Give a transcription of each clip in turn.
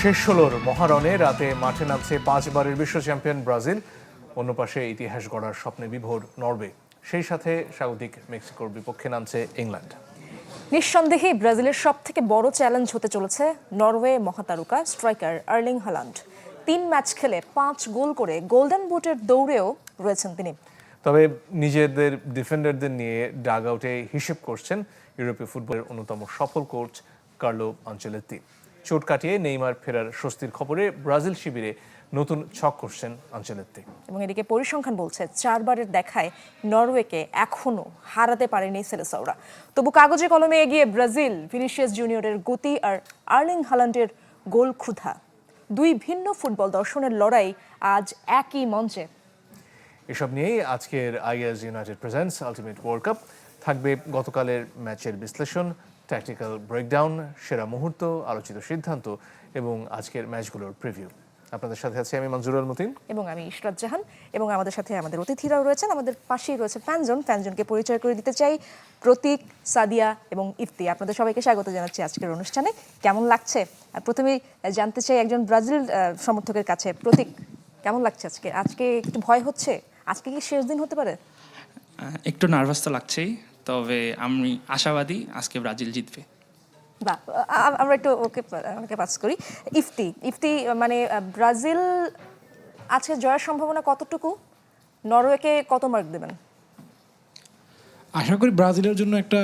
শেষ ১৬র মহারণে রাতে মাঠে নামছে ৫ বারের বিশ্ব চ্যাম্পিয়ন ব্রাজিল, অন্য পাশে ইতিহাস গড়ার স্বপ্নে বিভোর নরওয়ে, সেই সাথে স্বাগতিক মেক্সিকোর বিপক্ষে নামছে ইংল্যান্ড। নিঃসন্দেহে ব্রাজিলের সবথেকে বড় চ্যালেঞ্জ হতে চলেছে নরওয়ে মহাতারকা স্ট্রাইকার আর্লিং হালান্ড। ৩ ম্যাচ খেলে ৫ গোল করে গোল্ডেন বুটের দৌড়েও রয়েছেন তিনি। তবে নিজেদের ডিফেন্ডারদের নিয়ে ডাগ আউটে হিসেব করছেন ইউরোপীয় ফুটবলের অন্যতম সফল কোচ কার্লো আনচেলত্তি। চোট কাটিয়ে নেইমার ফেরার স্বস্তির খবরে ব্রাজিল শিবিরে নতুন ছক করছেন আনচেলত্তি। এবং এদিকে পরিসংখ্যান বলছে ৪ বারের দেখায় নরওয়েকে এখনো হারাতে পারেনি সেলেসাওরা। তবু কাগজে কলমে এগিয়ে ব্রাজিল, ভিনিসিয়াস জুনিয়রের গতি আর আর্লিং হালান্ডের গোল ক্ষুধা, দুই ভিন্ন ফুটবল দর্শনের লড়াই আজ একই মঞ্চে। এসব নিয়েই আজকের is United presents Ultimate World cup. থাকবে গতকালের ম্যাচের বিশ্লেষণ, ট্যাকটিক্যাল ব্রেকডাউন, সেরা মুহূর্ত, আলোচিত সিদ্ধান্ত এবং আজকের ম্যাচগুলোর প্রিভিউ। আপনাদের সাথে আছি আমি মঞ্জুরুল মতিন এবং আমি ইশরাত জাহান। এবং আমাদের সাথে আমাদের অতিথিরাও রয়েছেন। আমাদের পাশেই রয়েছে ফ্যানজনকে পরিচয় করে দিতে চাই। প্রতীক, সাদিয়া এবং ইফতি, আপনাদের সবাইকে স্বাগত জানাচ্ছি আজকের অনুষ্ঠানে। কেমন লাগছে? প্রথমেই জানতে চাই একজন ব্রাজিল সমর্থকের কাছে, প্রতীক, কেমন লাগছে আজকে? আজকে একটু ভয় হচ্ছে? আজকে কি শেষ দিন হতে পারে? একটু নার্ভাস তো লাগছেই, তবে আমি আশাবাদী আজকে ব্রাজিল জিতবে। বাহ, আমরা একটু ওকে পাস করি। ইফতি, মানে ব্রাজিল আজকে জয়ের সম্ভাবনা কতটুকু? নরওয়েকে কত মার্ক দেবেন? আশা করি ব্রাজিলের জন্য একটা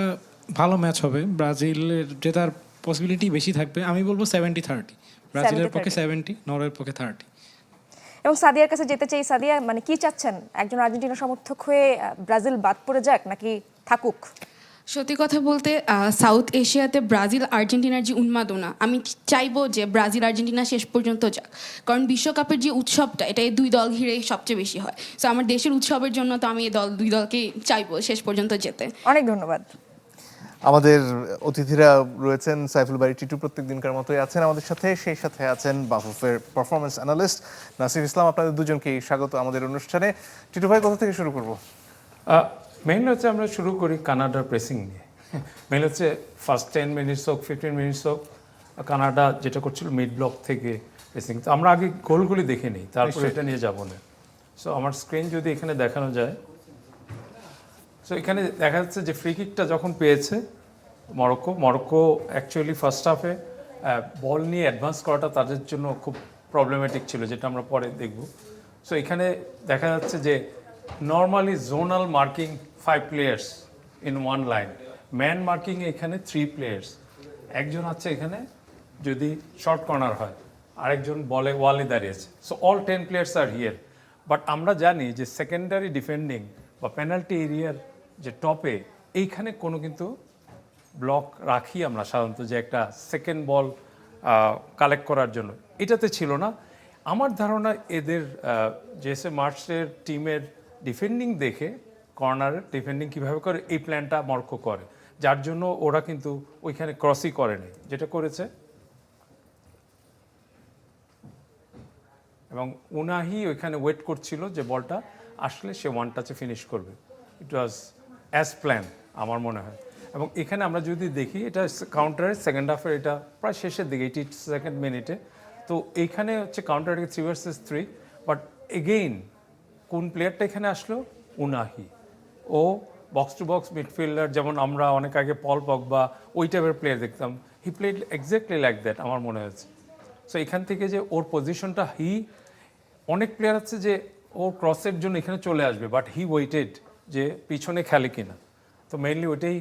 ভালো ম্যাচ হবে। ব্রাজিলের জেতার পসিবিলিটি বেশি থাকবে। আমি বলবো 70-30, ব্রাজিলের পক্ষে 70, নরওয়ের পক্ষে 30। এবং সাদিয়ার কাছে যেতে চাই। সাদিয়া, মানে কি চাচ্ছেন? একজন আর্জেন্টিনা সমর্থক হয়ে ব্রাজিল বাদ পড়ে যাক নাকি থাকুক? সত্যি কথা বলতে সাউথ এশিয়াতে ব্রাজিল আর্জেন্টিনার যে উন্মাদনা, আমি চাইবো যে ব্রাজিল আর্জেন্টিনা শেষ পর্যন্ত যাক, কারণ বিশ্বকাপের যে উৎসবটা এটা এই দুই দল ঘিরে সবচেয়ে বেশি হয়। সো আমার দেশের উৎসবের জন্য তো আমি এই দুই দলকেই চাইবো শেষ পর্যন্ত যেতে। অনেক ধন্যবাদ। আমাদের অতিথিরা রয়েছেন সাইফুল বারী টিটু, প্রত্যেক দিনকার মতোই আছেন আমাদের সাথে, সেই সাথে আছেন বাফুফের পারফরমেন্স অ্যানালিস্ট নাসির ইসলাম। আপনাদের দুজনকেই স্বাগত আমাদের অনুষ্ঠানে। টিটু ভাই, কোথা থেকে শুরু করব? মেইন হচ্ছে আমরা শুরু করি কানাডার প্রেসিং নিয়ে। মেইন হচ্ছে ফার্স্ট 10 মিনিটস হোক 15 মিনিটস হোক, কানাডা যেটা করছিল মিড ব্লক থেকে প্রেসিং। তো আমরা আগে গোলগুলি দেখে নিই, তারপরে এটা নিয়ে যাবো না। সো আমার স্ক্রিন যদি এখানে দেখানো যায়, সো এখানে দেখা যাচ্ছে যে ফ্রি কিকটা যখন পেয়েছে মরক্কো অ্যাকচুয়ালি ফার্স্ট হাফে বল নিয়ে অ্যাডভান্স করাটা তাদের জন্য খুব প্রবলেমেটিক ছিল, যেটা আমরা পরে দেখব। সো এখানে দেখা যাচ্ছে যে normally zonal marking 5 players in one line, man marking এখানে 3 প্লেয়ার্স। একজন আছে এখানে যদি শর্ট কর্নার হয়, আরেকজন বলে ওয়ালে দাঁড়িয়েছে। So all 10 players R here. But আমরা জানি যে সেকেন্ডারি ডিফেন্ডিং বা পেনাল্টি এরিয়ার যে টপে, এইখানে কোনো কিন্তু ব্লক রাখি আমরা সাধারণত, যে একটা সেকেন্ড বল কালেক্ট করার জন্য, এটাতে ছিল না। আমার ধারণা এদের জেসে মার্চের টিমের ডিফেন্ডিং দেখে, কর্নারের ডিফেন্ডিং কীভাবে করে এই প্ল্যানটা মরক্কো করে, যার জন্য ওরা কিন্তু ওইখানে ক্রসই করেনি, যেটা করেছে। এবং উনাহি ওইখানে ওয়েট করছিল যে বলটা আসলে সে ওয়ান টাচে ফিনিশ করবে। ইট ওয়াজ অ্যাজ প্ল্যান আমার মনে হয়। এবং এখানে আমরা যদি দেখি, এটা কাউন্টারের সেকেন্ড হাফের, এটা প্রায় শেষের দিকে 82nd মিনিটে। তো এইখানে হচ্ছে কাউন্টারে 3 ভার্সেস 3। বাট এগেইন কোন প্লেয়ারটা এখানে আসলো? উনাহি। ও বক্স টু বক্স মিডফিল্ডার, যেমন আমরা অনেক আগে পল পগবা ওই টাইপের প্লেয়ার দেখতাম, he played exactly like that আমার মনে হয়েছে। সো এখান থেকে যে ওর পজিশনটা, অনেক প্লেয়ার আছে যে ওর ক্রসের জন্য এখানে চলে আসবে, বাট হি ওয়েটেড যে পিছনে খেলে কিনা। তো মেইনলি ওইটাই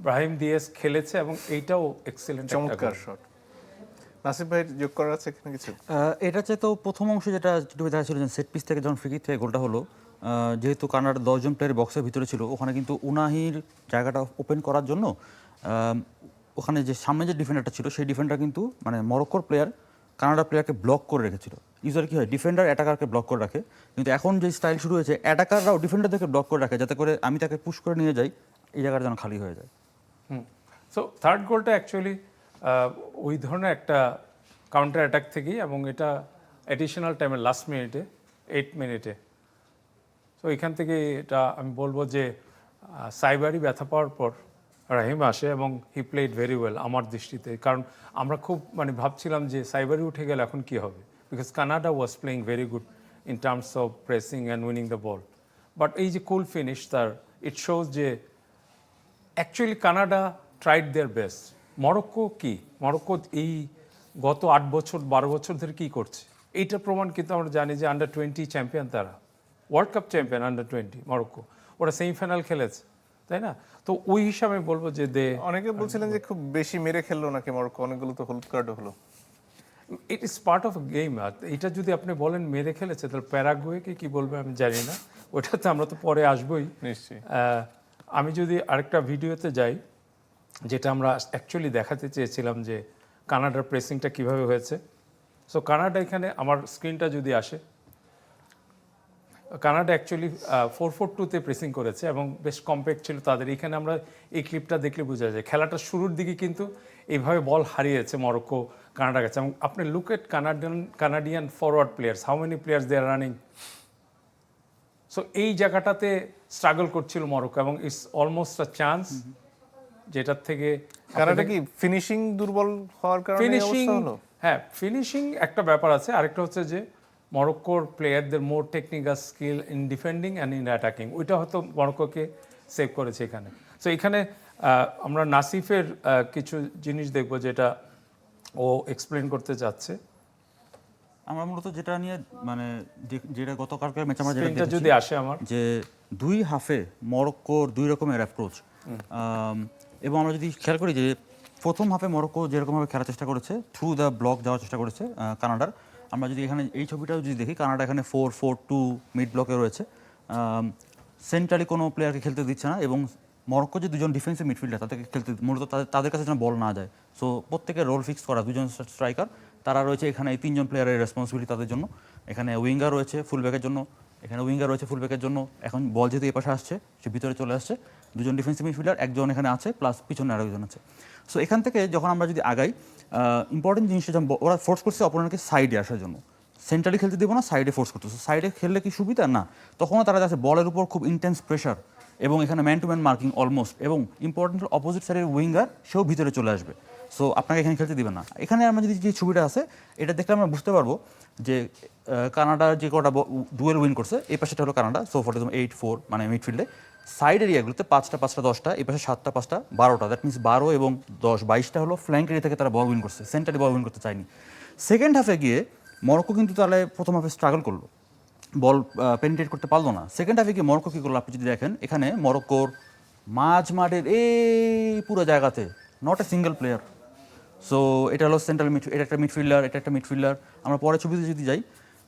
ব্রাহিম দিয়েস খেলেছে এবং এইটাও এক্সেলেন্ট, চমৎকার শট। নাসির ভাই, যোগ করার আছে এখানে কিছু? এটা চেয়ে তো প্রথম অংশে যেটা দেখা ছিল, সেট পিস থেকে যখন ফ্রি কিক থেকে গোলটা হলো, যেহেতু কানাডার 10 জন প্লেয়ার বক্সের ভিতরে ছিল, ওখানে কিন্তু উনাহির জায়গাটা ওপেন করার জন্য ওখানে যে সামনে যে ডিফেন্ডারটা ছিল, সেই ডিফেন্ডার কিন্তু মানে মরক্কোর প্লেয়ার কানাডা প্লেয়ারকে ব্লক করে রেখেছিল। ইউজার কি হয়, ডিফেন্ডার অ্যাটাকারকে ব্লক করে রাখে, কিন্তু এখন যে স্টাইল শুরু হয়েছে, অ্যাটাকাররাও ডিফেন্ডারদেরকে ব্লক করে রাখে, যাতে করে আমি তাকে পুশ করে নিয়ে যাই, এই জায়গাটা যেন খালি হয়ে যায়। সো থার্ড গোলটা অ্যাকচুয়ালি ওই ধরনের একটা কাউন্টার অ্যাটাক থেকেই, এবং এটা অ্যাডিশনাল টাইমের লাস্ট মিনিটে 8 মিনিটে। সো এখান থেকে এটা আমি বলবো যে সাইবারি ব্যথা পাওয়ার পর রাহিম আসে এবং হি প্লেড ভেরি ওয়েল আমার দৃষ্টিতে, কারণ আমরা খুব মানে ভাবছিলাম যে সাইবারি উঠে গেলে এখন কি হবে, because Canada was playing very good in terms of pressing and winning the ball, but এই যে কুল ফিনিশ তার ইট শোজ যে actually Canada tried their best. Morocco কি, মরক্কো এই গত 8 বছর 12 বছর ধরে কি করছে এইটার প্রমাণ কিন্তু আমরা জানি যে আন্ডার-20 চ্যাম্পিয়ন, তারা world cup champion under-20 Morocco, ওরা সেমিফাইনাল খেলেছে, তাই না? তো ওই হিসাবে বলবো যে অনেকে বলছিলেন যে খুব বেশি মেরে খেললো নাকি মরক্কো, অনেকগুলো তো হলুদ কার্ডও হলো। It is part of game. আর এটা যদি আপনি বলেন মেরে খেলেছে, তাহলে প্যারাগুয়েকে কি বলবে আমি জানি না, ওটাতে আমরা তো পরে আসবোই নিশ্চয়ই। আমি যদি আরেকটা ভিডিওতে যাই, যেটা আমরা অ্যাকচুয়ালি দেখাতে চেয়েছিলাম যে কানাডার প্রেসিংটা কিভাবে হয়েছে। সো কানাডা এখানে আমার স্ক্রিনটা যদি আসে, কানাডা অ্যাকচুয়ালি 4-4-2-তে প্রেসিং করেছে এবং বেশ কম্প্যাক্ট ছিল তাদের। এখানে আমরা এই ক্লিপটা দেখলে বোঝা যায় খেলাটার শুরুর দিকে কিন্তু এইভাবে বল হারিয়েছে মরক্কো কানাডার কাছে। এবং আপনি look at Canadian forward players, how many players they are running. So এই জায়গাটাতে স্ট্রাগল করছিল মরক্কো এবং ইটস অলমোস্ট আ চান্স, যেটার থেকে কানাডা কি ফিনিশিং দুর্বল হওয়ার কারণে এই ফিনিশিং, অবস্থা হলো? হ্যাঁ ফিনিশিং একটা ব্যাপার আছে, আরেকটা হচ্ছে যে মরক্কোর প্লেয়ারদের more technical skill in defending and in attacking, ওইটা হয়তো মরক্কোকে সেভ করেছে এখানে। সো এখানে আমরা নাসিফের কিছু জিনিস দেখব যেটা ও এক্সপ্লেন করতে চাচ্ছে। আমরা মূলত যেটা নিয়ে মানে যেটা গতকালকের ম্যাচ আমরা যেটা স্ক্রিনটা দেখেছি, যদি আসে আমার, যে দুই হাফে মরক্কোর দুই রকমের অ্যাপ্রোচ, এবং আমরা যদি খেয়াল করি যে প্রথম হাফে মরক্কো যেরকমভাবে খেলার চেষ্টা করেছে, থ্রু দ্য ব্লক যাওয়ার চেষ্টা করেছে কানাডার। আমরা যদি এখানে এই ছবিটাও যদি দেখি, কানাডা এখানে 4-4-2 মিড ব্লকে রয়েছে, সেন্ট্রালি কোনো প্লেয়ারকে খেলতে দিচ্ছে না, এবং মরক্কো যে দুজন ডিফেন্সিভ মিডফিল্ডার তাদেরকে খেলতে মূলত তাদের কাছে যেন বল না যায়। সো প্রত্যেকের রোল ফিক্স করা, দুজন স্ট্রাইকার তারা রয়েছে এখানে, এই তিনজন প্লেয়ারের রেসপন্সিবিলিটি তাদের জন্য। এখানে উইঙ্গার রয়েছে ফুলব্যাকের জন্য, এখানে উইঙ্গার রয়েছে ফুলব্যাকের জন্য। এখন বল যেহেতু এই পাশে আসছে, সে ভিতরে চলে আসছে, দুজন ডিফেন্সিভ মিডফিল্ডার, একজন এখানে আছে, প্লাস পিছনে আরও একজন আছে। সো এখান থেকে যখন আমরা যদি আগাই, ইম্পর্টেন্ট জিনিসটা যেমন ওরা ফোর্স করছে অপোনেন্টকে সাইডে আসার জন্য, সেন্ট্রালি খেলতে দেবো না, সাইডে ফোর্স করতেছে। সাইডে খেললে কি সুবিধা? না, তখনও তারা যাচ্ছে বলের উপর খুব ইন্টেন্স প্রেশার, এবং এখানে man to man marking almost, এবং ইম্পর্টেন্ট অপোজিট সাইডের উইঙ্গার সেও ভিতরে চলে আসবে। সো আপনাকে এখানে খেলতে দিবে না। এখানে আমরা যদি যে ছবিটা আছে এটা দেখলে আমরা বুঝতে পারবো যে কানাডার যে কটা ডুয়েল উইন করছে, এই পাশেটা হলো কানাডা, সো ফর এক্সাম্পল 8-4 মানে মিডফিল্ডে, সাইড এরিয়াগুলোতে 5টা 10টা, এই পাশে 7টা 5টা 12টা, দ্যাট মিনস 12 এবং 10 22টা হলো ফ্ল্যাঙ্ক এরিয়া থেকে তারা বল উইন করছে, সেন্টারে বল উইন করতে চায়নি। সেকেন্ড হাফে গিয়ে মরক্কো কিন্তু তাহলে প্রথম হাফে স্ট্রাগল করলো, বল পেনিট্রেট করতে পারলো না। সেকেন্ড হাফে গিয়ে মরক্কো কী করলো আপনি যদি দেখেন, এখানে মরক্কোর মাঝ মাঠের এই পুরো জায়গাতে not a single player. So এটা হলো সেন্ট্রাল মিড, এটা একটা মিডফিল্ডার, এটা একটা মিডফিল্ডার। আমরা পরের ছবিতে যদি যাই,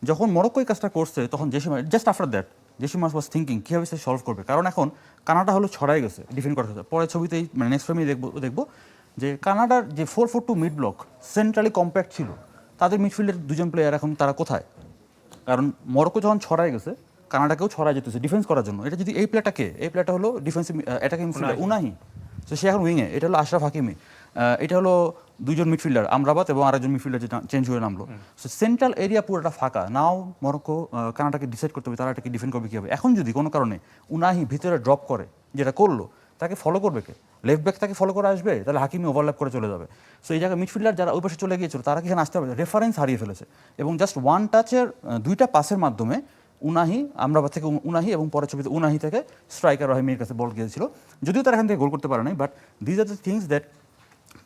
যখন মরক্কো এই কাজটা করছে তখন জেসিমা, জাস্ট আফটার দ্যাট জেসিমাস ওয়াজ থিঙ্কিং কীভাবে সে সলভ করবে, কারণ এখন কানাডা হলো ছড়াই গেছে ডিফেন্ড করার সাথে। পরের ছবিতেই মানে নেক্সট ফ্রেমে দেখবো যে কানাডার যে 4-4-2 মিড ব্লক সেন্ট্রালি কম্প্যাক্ট ছিল, তাদের মিডফিল্ডের দুজন প্লেয়ার এখন তারা কোথায়? কারণ মরক্কো যখন ছড়াই গেছে, কানাডাকেও ছড়াই যেতেছে ডিফেন্স করার জন্য। এটা যদি এই প্লেয়ারটাকে, এই প্লেয়ারটা হলো ডিফেন্সিভ অ্যাটাকিং মিডফিল্ডার উনাহি, তো সে এখন উইংয়ে, এটা হলো আশরাফ হাকিমি, এটা হলো দুজন মিডফিল্ডার আমরাবাদ এবং আরেকজন মিডফিল্ডার যেটা চেঞ্জ হয়ে নামলো। সো সেন্ট্রাল এরিয়া পুরোটা ফাঁকা। নাও মরক্কো কানাডাকে ডিসাইড করতে হবে তারা এটাকে ডিফেন্ড করবে কীভাবে। এখন যদি কোনো কারণে উনাহি ভিতরে ড্রপ করে, যেটা করলো, তাকে ফলো করবে কে? লেফট ব্যাক তাকে ফলো করে আসবে, তাহলে হাকিমি ওভারল্যাপ করে চলে যাবে। সো এই জায়গায় মিডফিল্ডার যারা ওই পাশে চলে গিয়েছিল তারা কি এখানে আসতে হবে? রেফারেন্স হারিয়ে ফেলেছে, এবং জাস্ট ওয়ান টাচের 2টা পাসের মাধ্যমে উনাহি, আমরাবাদ থেকে উনাহি, এবং পরের ছবিতে উনাহি থেকে স্ট্রাইকার রহিমের কাছে বল গিয়েছিল, যদিও তারা এখান থেকে গোল করতে পারে নাই। But these are the things that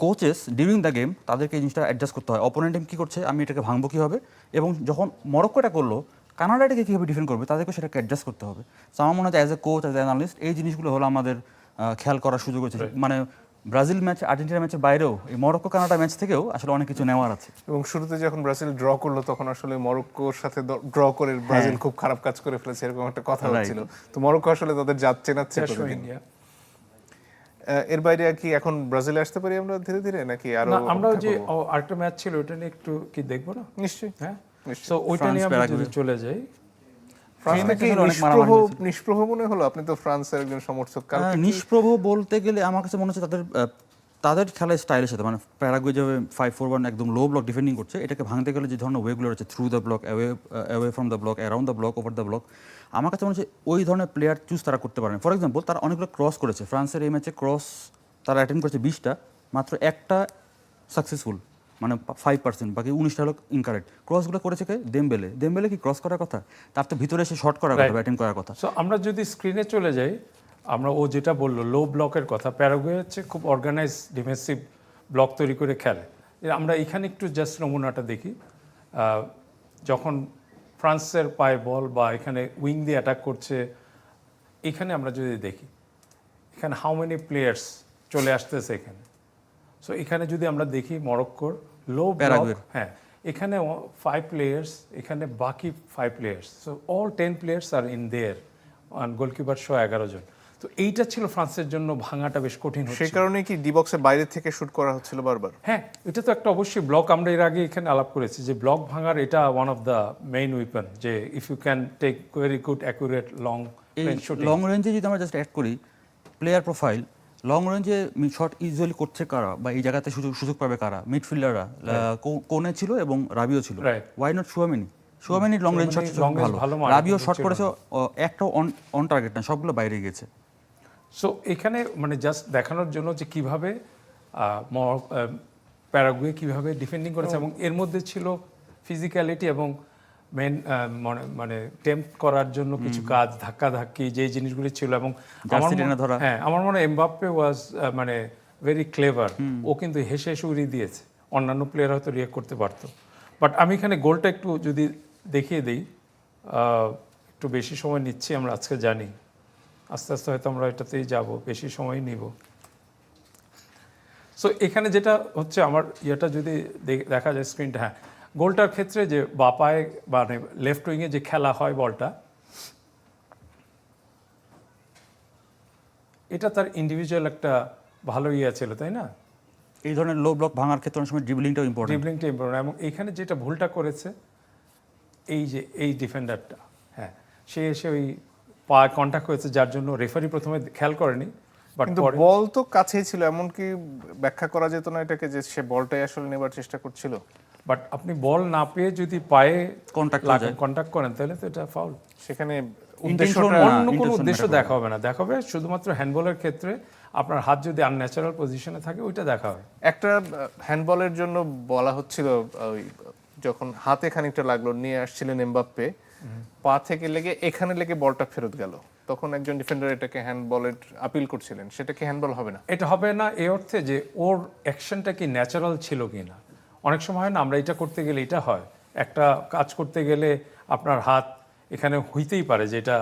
coaches during the game তাদেরকে এই জিনিসটা অ্যাডজাস্ট করতে হয়। অপোনেন্ট টিম কী করছে, আমি এটাকে ভাঙবো কীভাবে, এবং যখন মরক্কো এটা করলো, কানাডা এটাকে কীভাবে ডিফেন্ড করবে, তাদেরকে সেটাকে অ্যাডজাস্ট করতে হবে। সো আমার মনে হয় as a coach, as a analyst, এই জিনিসগুলো হলো আমাদের খেয়াল করার সুযোগ হয়েছে। মানে ব্রাজিল ম্যাচ, আর্জেন্টিনা ম্যাচের বাইরেও এই মরক্কো কানাডা ম্যাচ থেকেও আসলে অনেক কিছু নেওয়ার আছে। এবং শুরুতে যখন ব্রাজিল ড্র করলো তখন আসলে মরক্কোর সাথে ড্র করে ব্রাজিল খুব খারাপ কাজ করে ফেলেছে, এরকম একটা কথা হচ্ছিল। তো মরক্কো আসলে তাদের জাত চেনাচ্ছে কতদিন। এর বাইরে আর কি এখন ব্রাজিলে আসতে পারি আমরা ধীরে ধীরে, নাকি আরো আমরা যে আরেকটা ম্যাচ ছিল ওটা নিয়ে একটু কি দেখবো না? নিশ্চয়ই, হ্যাঁ, নিশ্চয়ই। সো ওইটা নিয়ে আমরা যদি চলে যাই, নিষ্প্রভ মনে হলো। আপনি তো ফ্রান্সের একজন সমর্থক, নিষ্প্রভ বলতে গেলে আমার কাছে মনে হচ্ছে তাদের খেলার স্টাইলের সাথে, মানে প্যারাগুয়ে যেভাবে 5-4-1 একদম লো ব্লক ডিফেন্ডিং করছে, এটাকে ভাঙতে গেলে যে ধরনের ওয়েগুলো রয়েছে, through the block, away from the block, around the block, over the block, আমার কাছে মনে হচ্ছে ওই ধরনের প্লেয়ার চুজ তারা করতে পারেন। ফর এক্সাম্পল তারা অনেকগুলো ক্রস করেছে, ফ্রান্সের এই ম্যাচে ক্রস তারা অ্যাটেন্ড করেছে 20টা, মাত্র একটা সাকসেসফুল, মানে 5%, বাকি 19টা হলো ইনকারেক্ট। ক্রসগুলো করেছে কে? দেমবেলে কি ক্রস করার কথা? তার তো ভিতরে এসে শর্ট করার কথা, Right. ব্যাটিং করার কথা। সো আমরা যদি স্ক্রিনে চলে যাই, আমরা ও যেটা বললো লো ব্লকের কথা, প্যারাগুয়ে হচ্ছে খুব অর্গানাইজ ডিফেন্সিভ ব্লক তৈরি করে খেলে। আমরা এখানে একটু জাস্ট নমুনাটা দেখি। যখন ফ্রান্সের পায়ে বল বা এখানে উইং দিয়ে অ্যাটাক করছে, এখানে আমরা যদি দেখি এখানে হাউ মেনি প্লেয়ার্স চলে আসতেছে এখানে। সো এখানে যদি আমরা দেখি মরক্কোর লো ব্লক, প্যারাগুয়ের। হ্যাঁ এখানে 5 প্লেয়ার্স, এখানে বাকি 5 players, so all 10 players are in there, goalkeeper সহ 11 জন। তো এইটা ছিল ফ্রান্সের জন্য ভাঙাটা বেশ কঠিন সেই হচ্ছিল। কারণে কি ডি বক্সের বাইরে থেকে শুট করা হচ্ছিল বারবার? হ্যাঁ, এটা তো একটা অবশ্যই ব্লক, আমরা এর আগে এখানে আলাপ করেছি যে ব্লক ভাঙার এটা one of the main weapon, যে if you can take very good accurate long এই রেঞ্জ শুটিং। লং রেঞ্জে যদি আমরা জাস্ট অ্যাড করি প্লেয়ার প্রোফাইল, লং রেঞ্জে শট ইউজুয়ালি করছে কারা বা এই জায়গাতে সুযোগ পাবে কারা? মিডফিল্ডাররা কোনে ছিল এবং রাবিও ছিল। Right. Why not Tchouameni long range shot long range ভালো মারে, রাবিও কিন্তু শট ছিল করেছে, একটাও অন টার্গেট না, সবগুলো বাইরে গিয়েছে। সো এখানে মানে জাস্ট দেখানোর জন্য যে কিভাবে প্যারাগুয়ে কিভাবে ডিফেন্ডিং করেছে, এবং এর মধ্যে ছিল ফিজিক্যালিটি এবং মেন মানে টেম্প করার জন্য কিছু কাজ, ধাক্কি যে জিনিসগুলি ছিল। এবং জার্সি টেনে ধরা। হ্যাঁ, আমার মনে হয় এমবাপ্পে ওয়াজ মানে ভেরি ক্লেভার, ও কিন্তু হেসে হেসে উড়িয়ে দিয়েছে, অন্যান্য প্লেয়ার হয়তো রিয়েক্ট করতে পারতো। বাট আমি এখানে গোলটা একটু যদি দেখিয়ে দিই, একটু বেশি সময় নিচ্ছি আমরা, আজকে জানি আস্তে আস্তে হয়তো আমরা এটাতেই যাব, বেশি সময় নিব। সো এখানে যেটা হচ্ছে আমার ইয়েটা যদি দেখা যায় স্ক্রিনটা, হ্যাঁ গোলটার ক্ষেত্রে যে বাপায় মানে লেফট উইংয়ে যে খেলা হয় বলটা, এটা তার ইন্ডিভিজুয়াল একটা ভালো ইয়ে ছিল, তাই না? এই ধরনের লো ব্লক ভাঙার ক্ষেত্রে অনেক সময় ড্রিবলিংটাও ইম্পর্টেন্ট। ড্রিবলিংটা ইম্পর্টেন্ট। এবং এখানে যেটা ভুলটা করেছে এই যে এই ডিফেন্ডারটা, হ্যাঁ সে এসে ওই পা কন্ট্যাক্ট হয়েছে, যার জন্য রেফারি প্রথমে খেয়াল করেনি, বাট কিন্তু পরে বল তো কাছেই ছিল, এমনকি ব্যাখ্যা করা যেত না এটাকে যে সে বলটাই আসলে নেবার চেষ্টা করছিল? বাট আপনি বল না পেয়ে যদি পায়ে Contact লাগেন, কন্ট্যাক্ট করেন, তাহলে তো এটা ফাউল। সেখানে Intention উদ্দেশ্যটা না। অন্য কোনো intention উদ্দেশ্য matter দেখা হবে না, দেখা হবে শুধুমাত্র হ্যান্ডবলের ক্ষেত্রে আপনার হাত যদি আনন্যাচারাল পজিশনে থাকে ওইটা দেখা হয়। একটা হ্যান্ডবলের জন্য বলা হচ্ছিল, ওই যখন হাতে খানিকটা লাগলো, নিয়ে আসছিলেন এমবাপ্পে, পা থেকে লেগে এখানে লেগে বলটা ফেরত গেল, তখন একজন ডিফেন্ডার এটাকে হ্যান্ডবলের আপিল করছিলেন। সেটা কি হ্যান্ডবল হবে না? এটা হবে না এই অর্থে যে ওর অ্যাকশনটা কি ন্যাচারাল ছিল কি না। অনেক সময় হয় না, আমরা এটা করতে গেলে এটা হয়, একটা কাজ করতে গেলে আপনার হাত এখানে হইতেই পারে যে এটা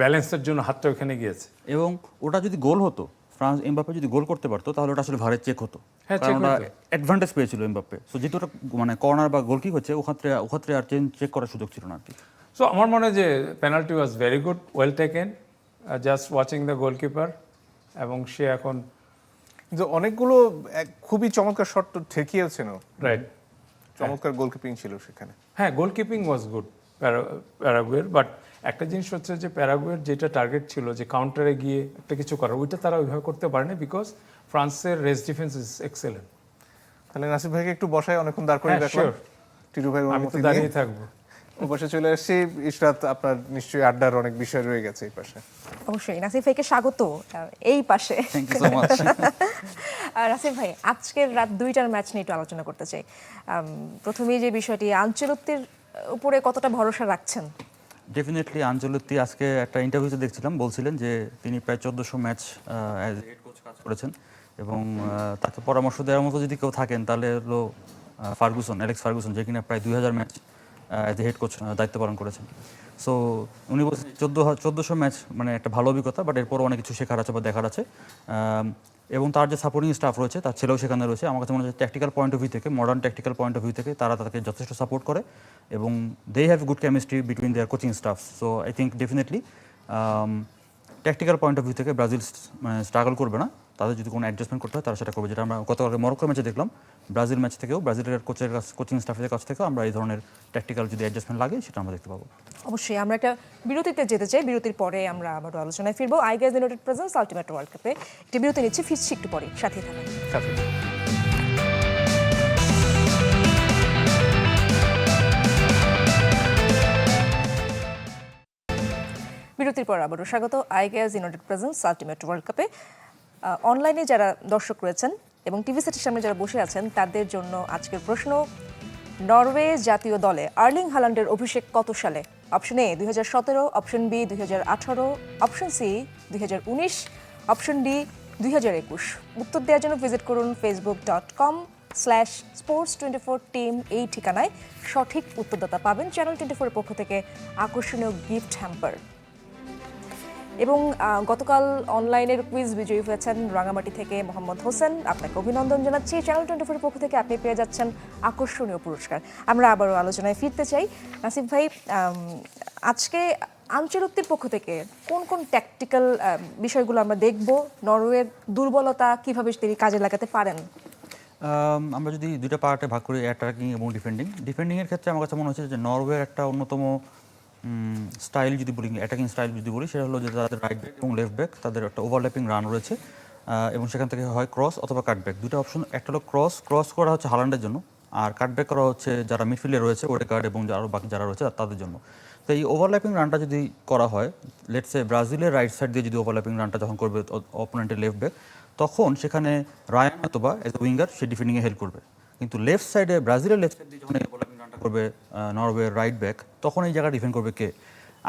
ব্যালেন্সের জন্য হাতটা ওখানে গিয়েছে। এবং ওটা যদি গোল হতো, ফ্রান্স এমবাপ্পে যদি গোল করতে পারতো, তাহলে ওটা আসলে ভারে চেক হতো। হ্যাঁ, কারণ check ওটা হতো। অ্যাডভান্টেজ পেয়েছিল এমবাপ্পে। সো যেহেতু ওটা মানে কর্নার বা গোল কিক হচ্ছে, ওখানে আর চেক করার সুযোগ ছিল না আর কি। সো আমার মনে হয় যে penalty was very good, well taken, just watching the goalkeeper, এবং সে এখন কিন্তু অনেকগুলো খুবই চমৎকার শট তো ঠেকিয়েছেন, রাইট। চমৎকার গোলকিপিং ছিল সেখানে। হ্যাঁ, গোলকিপিং ওয়াজ গুড প্যারাগুয়ের, বাট একটা জিনিস হচ্ছে যে প্যারাগুয়ের যেটা টার্গেট ছিল যে কাউন্টারে গিয়ে একটা কিছু করার, ওইটা তারা ওইভাবে করতে পারেনি, বিকজ ফ্রান্সের রেস ডিফেন্স ইজ এক্সেলেন্ট। তাহলে নাসির ভাইকে একটু বসায় অনেকক্ষণ দাঁড় করে হ্যাঁ, রাখলাম, sure. টিটু ভাই আমি তো অনুমতি দাঁড়িয়ে নিয়ে থাকবো। ও পাশে চলে আসছি। ইশরাত, আপনার নিশ্চয়ই আড্ডার অনেক বিষয় রয়ে গেছে এই পাশে। অবশ্যই নাসিফ ভাইকে স্বাগত এই পাশে। Thank you so much. Nasif ভাই, আজকের রাত 2টার ম্যাচ নিয়ে একটু আলোচনা করতে চাই। প্রথমেই যে বিষয়টি, আনচেলত্তির উপরে কতটা ভরসা রাখছেন? ডেফিনেটলি আঞ্চলতি আজকে একটা ইন্টারভিউতে দেখছিলাম, বলছিলেন যে তিনি প্রায় 1400 ম্যাচ অ্যাজ হেড কোচ কাজ করেছেন, এবং তাকে পরামর্শ দেওয়ার মতো যদি কেউ থাকেন তাহলে হলো অ্যালেক্স ফার্গুসন, যে কিনা প্রায় 2000 match as a head coach দায়িত্ব পালন করেছেন। সো উনি বলছেন 1400 ম্যাচ মানে একটা ভালো অভিজ্ঞতা, বাট এরপরও অনেক কিছু শেখার আছে বা দেখার আছে। এবং তার যে সাপোর্টিং স্টাফ রয়েছে, তার ছেলেও সেখানে রয়েছে। আমার কাছে মনে হচ্ছে ট্যাকটিক্যাল পয়েন্ট অফ ভিউ থেকে, modern tactical point of view থেকে তারা তাকে যথেষ্ট সাপোর্ট করে, এবং they have good chemistry between their coaching staff. So I think definitely tactical point of view থেকে ব্রাজিল মানে স্ট্রাগল করবে না। তাদের যদি কোনো অ্যাডজাস্টমেন্ট করতে হয় তারা সেটা করবে, যেটা আমরা গতকাল মরক্কো ম্যাচে দেখলাম। ব্রাজিল ম্যাচ থেকেও, ব্রাজিলের কোচিং স্টাফের কাছ থেকেও আমরা এই ধরনের ট্যাকটিক্যাল যদি অ্যাডজাস্টমেন্ট লাগে সেটা আমরা দেখতে পাবো। অবশ্যই আমরা একটা বিরতিতে যেতে চাই, বিরতির পরে আমরা আবার আলোচনায় ফিরবো। আইগাস ইউনাইটেড প্রেজেন্স আলটিমেট ওয়ার্ল্ড কাপে একটি বিরতি নিচ্ছি, ফিরছি একটু পরে, সাথেই থাকুন। বিরতির পর আবারও স্বাগত আইগাস ইউনাইটেড প্রেজেন্স আলটিমেট ওয়ার্ল্ড কাপে। অনলাইনে যারা দর্শক রয়েছেন এবং টিভি সেটের সামনে যারা বসে আছেন তাদের জন্য আজকের প্রশ্ন, নরওয়ে জাতীয় দলে আর্লিং হালান্ডের অভিষেক কত সালে? Option A 2017, option B 2018, option C 2019, option D 2021। উত্তর দেওয়ার জন্য ভিজিট করুন facebook.com/sports24team এই ঠিকানায়। সঠিক উত্তরদাতা পাবেন চ্যানেল 24 এর পক্ষ থেকে আকর্ষণীয় গিফট হ্যাম্পার। এবং গতকাল অনলাইনের কুইজ বিজয়ী হয়েছেন রাঙামাটি থেকে মোহাম্মদ হোসেন, আপনাকে অভিনন্দন জানাচ্ছি। চ্যানেল 24 এর পক্ষ থেকে আপনি পেয়ে যাচ্ছেন আকর্ষণীয় পুরস্কার। আমরা আবারও আলোচনায় ফিরতে চাই। নাসিফ ভাই, আজকে আঞ্চলিকদের পক্ষ থেকে কোন কোন ট্যাকটিক্যাল বিষয়গুলো আমরা দেখব, নরওয়ের দুর্বলতা কিভাবে তিনি কাজে লাগাতে পারেন? আমরা যদি দুইটা পার্টে ভাগ করি, অ্যাটাকিং এবং ডিফেন্ডিংয়ের ক্ষেত্রে আমার কাছে মনে হচ্ছে যে নরওয়ের একটা অন্যতম স্টাইল যদি বলি, অ্যাটাকিং স্টাইল যদি বলি, সেটা হলো যে তাদের রাইট ব্যাক এবং লেফট ব্যাক তাদের একটা ওভারল্যাপিং রান রয়েছে এবং সেখান থেকে হয় ক্রস অথবা কাটব্যাক, দুটো অপশন। একটা হলো ক্রস করা হচ্ছে হালান্ডের জন্য, আর কাটব্যাক করা হচ্ছে যারা মিডফিল্ডে রয়েছে ওডেগার্ড এবং আরও বাকি যারা রয়েছে তাদের জন্য। তো এই ওভারল্যাপিং রানটা যদি করা হয়, লেটসে ব্রাজিলের রাইট সাইড দিয়ে যদি ওভারল্যাপিং রানটা যখন করবে অপোনেন্টের লেফট ব্যাক, তখন সেখানে রায়ান অথবা এজ এ উইঙ্গার সে ডিফেন্ডিংয়ে হেল্প করবে। কিন্তু লেফট সাইডে ব্রাজিলের লেফট সাইড দিয়ে যখন ওভারল্যাপিং রানটা করবে নরওয়ের রাইট ব্যাক, তখন এই জায়গায় ডিফেন্ড করবে কে?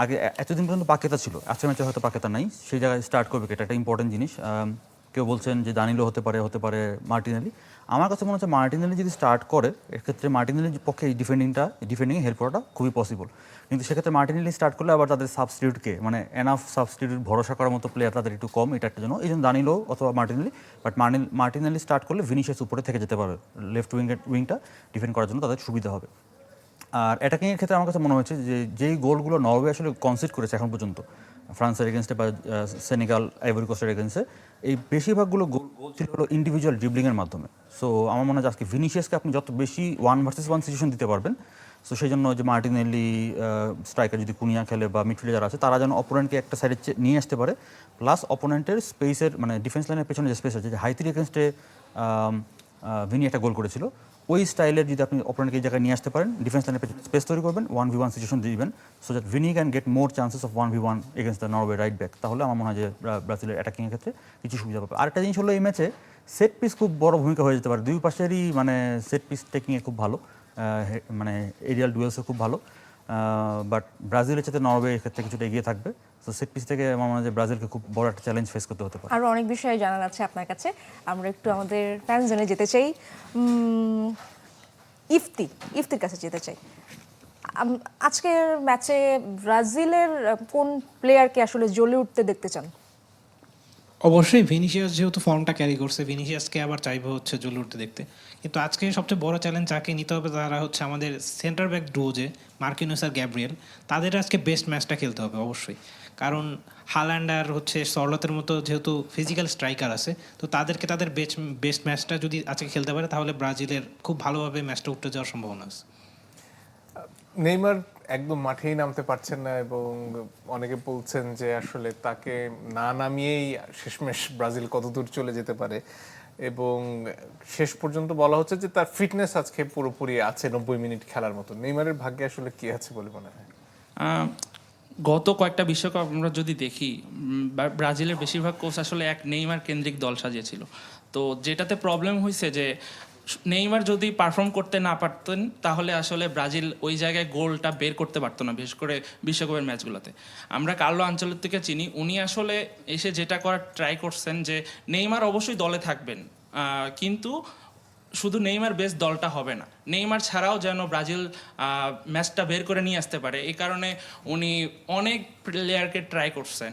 আগে এতদিন পর্যন্ত পাকেতা ছিল, আজকের ম্যাচে হয়তো পাকেতা নাই, সেই জায়গায় স্টার্ট করবে কে? এটা একটা ইম্পর্টেন্ট জিনিস। কেউ বলছেন যে দানিলো হতে পারে মার্টিনেলি। আমার কাছে মনে হচ্ছে মার্টিনেলি যদি স্টার্ট করে, এক্ষেত্রে মার্টিনেলির পক্ষে এই ডিফেন্ডিংয়ে হেল্প করাটা খুবই পসিবল। কিন্তু সেক্ষেত্রে মার্টিনেলি স্টার্ট করলে আবার তাদের সাবস্টিটিউটকে, মানে এনাফ সাবস্টিটিউট ভরসা করার মতো প্লেয়ার তাদের একটু কম, এটা একটা জন্য। এই জন্য দানিলো অথবা মার্টিনেলি, বাট মার্টিনেলি স্টার্ট করলে ভিনিসিয়াস উপরে থেকে যেতে পারবে, লেফট উইংটা ডিফেন্ড করার জন্য তাদের সুবিধা হবে। আর অ্যাটাকিংয়ের ক্ষেত্রে আমার কাছে মনে হচ্ছে যে যেই গোলগুলো নরওয়ে আসলে কনসিড করেছে এখন পর্যন্ত, ফ্রান্সের এগেনস্টে বা সেনেগাল, আইভরি কোস্টের এগেনস্টে, এই বেশিরভাগগুলো গোল ছিল হলো ইন্ডিভিজুয়াল ড্রিবলিংয়ের মাধ্যমে। সো আমার মনে হয় আজকে ভিনিসিয়াসকে আপনি যত বেশি 1 ভার্সেস 1 সিচুয়েশন দিতে পারবেন, সো সেই জন্য যে মার্টিনেলি স্ট্রাইকার যদি কুনিয়া খেলে বা মিডফিল্ডে যারা আছে, তারা যেন অপোনেন্টকে একটা সাইডে নিয়ে আসতে পারে, প্লাস অপোনেন্টের স্পেসের, মানে ডিফেন্স লাইনের পেছনে যে স্পেস আছে, যে হাইতির এগেনস্টে ভিনি একটা গোল করেছিল, ওই স্টাইলের যদি আপনি অপোনেন্টকে এই জায়গায় নিয়ে আসতে পারেন, ডিফেন্স লাইনের পেছনে স্পেস তৈরি করবেন, 1v1 সিচুয়েশন দিবেন, so that Vini can get more chances of 1v1 against the Norway right back, তাহলে আমার মনে হয় যে ব্রাজিলের অ্যাটাকিংয়ের ক্ষেত্রে কিছু সুবিধা পাবে। আরেকটা জিনিস হলো এই ম্যাচে সেট পিস খুব বড় ভূমিকা হয়ে যেতে পারে। দুই পাশেরই মানে সেট পিস টেকিংয়ে খুব ভালো, মানে এরিয়াল ডুয়েলসে খুব ভালো, বাট ব্রাজিলের সাথে নরওয়ে ক্ষেত্রে কিছুটা এগিয়ে থাকবে। তো সেট পিস থেকে আমার মনে হয় যে ব্রাজিলকে খুব বড় একটা চ্যালেঞ্জ ফেস করতে হতে পারে। আরও অনেক বিষয়ে জানার আছে আপনার কাছে, আমরা একটু আমাদের ফ্যান জোনে যেতে চাই। ইফতির কাছে যেতে চাই। আজকের ম্যাচে ব্রাজিলের কোন প্লেয়ারকে আসলে জ্বলে উঠতে দেখতে চান? অবশ্যই ভিনিসিয়াস যেহেতু ফর্মটা ক্যারি করছে, ভিনিসিয়াসকে আবার চাইবো হচ্ছে জ্বলে উঠতে দেখতে। কিন্তু আজকে সবচেয়ে বড় চ্যালেঞ্জ যাকে নিতে হবে, তারা হচ্ছে আমাদের সেন্টার ব্যাক ডুও, যে মার্কিনোস আর গ্যাব্রিয়েল, তাদের আজকে বেস্ট ম্যাচটা খেলতে হবে অবশ্যই। কারণ হাল্যান্ড আর হচ্ছে সরলতের মতো যেহেতু ফিজিক্যাল স্ট্রাইকার আছে, তো তাদেরকে তাদের বেস্ট ম্যাচটা যদি আজকে খেলতে পারে, তাহলে ব্রাজিলের খুব ভালোভাবে ম্যাচটা উঠতে যাওয়ার সম্ভাবনা আছে। নেইমার একদম মাঠেই নামতে পারছেন না এবং অনেকে বলছেন যে আসলে তাকে না নামিয়েই শেষমেশ ব্রাজিল কতদূর চলে যেতে পারে, এবং শেষ পর্যন্ত বলা হচ্ছে যে তার ফিটনেস আজকে পুরোপুরি আছে 90 মিনিট খেলার মতো। নেইমারের ভাগ্যে আসলে কি আছে বলে মনে হয়? গত কয়েকটা বিশ্বকাপ আমরা যদি দেখি, ব্রাজিলের বেশিরভাগ কোচ আসলে এক নেইমার কেন্দ্রিক দল সাজিয়েছিল। তো যেটাতে প্রবলেম হয়েছে যে নেইমার যদি পারফর্ম করতে না পারতেন, তাহলে আসলে ব্রাজিল ওই জায়গায় গোলটা বের করতে পারতো না, বিশেষ করে বিশ্বকাপের ম্যাচগুলোতে। আমরা কার্লো আনচেলত্তিকে চিনি, উনি আসলে এসে যেটা করার ট্রাই করছেন যে নেইমার অবশ্যই দলে থাকবেন, কিন্তু শুধু নেইমার বেস দলটা হবে না, নেইমার ছাড়াও যেন ব্রাজিল ম্যাচটা বের করে নিয়ে আসতে পারে। এই কারণে উনি অনেক প্লেয়ারকে ট্রাই করছেন।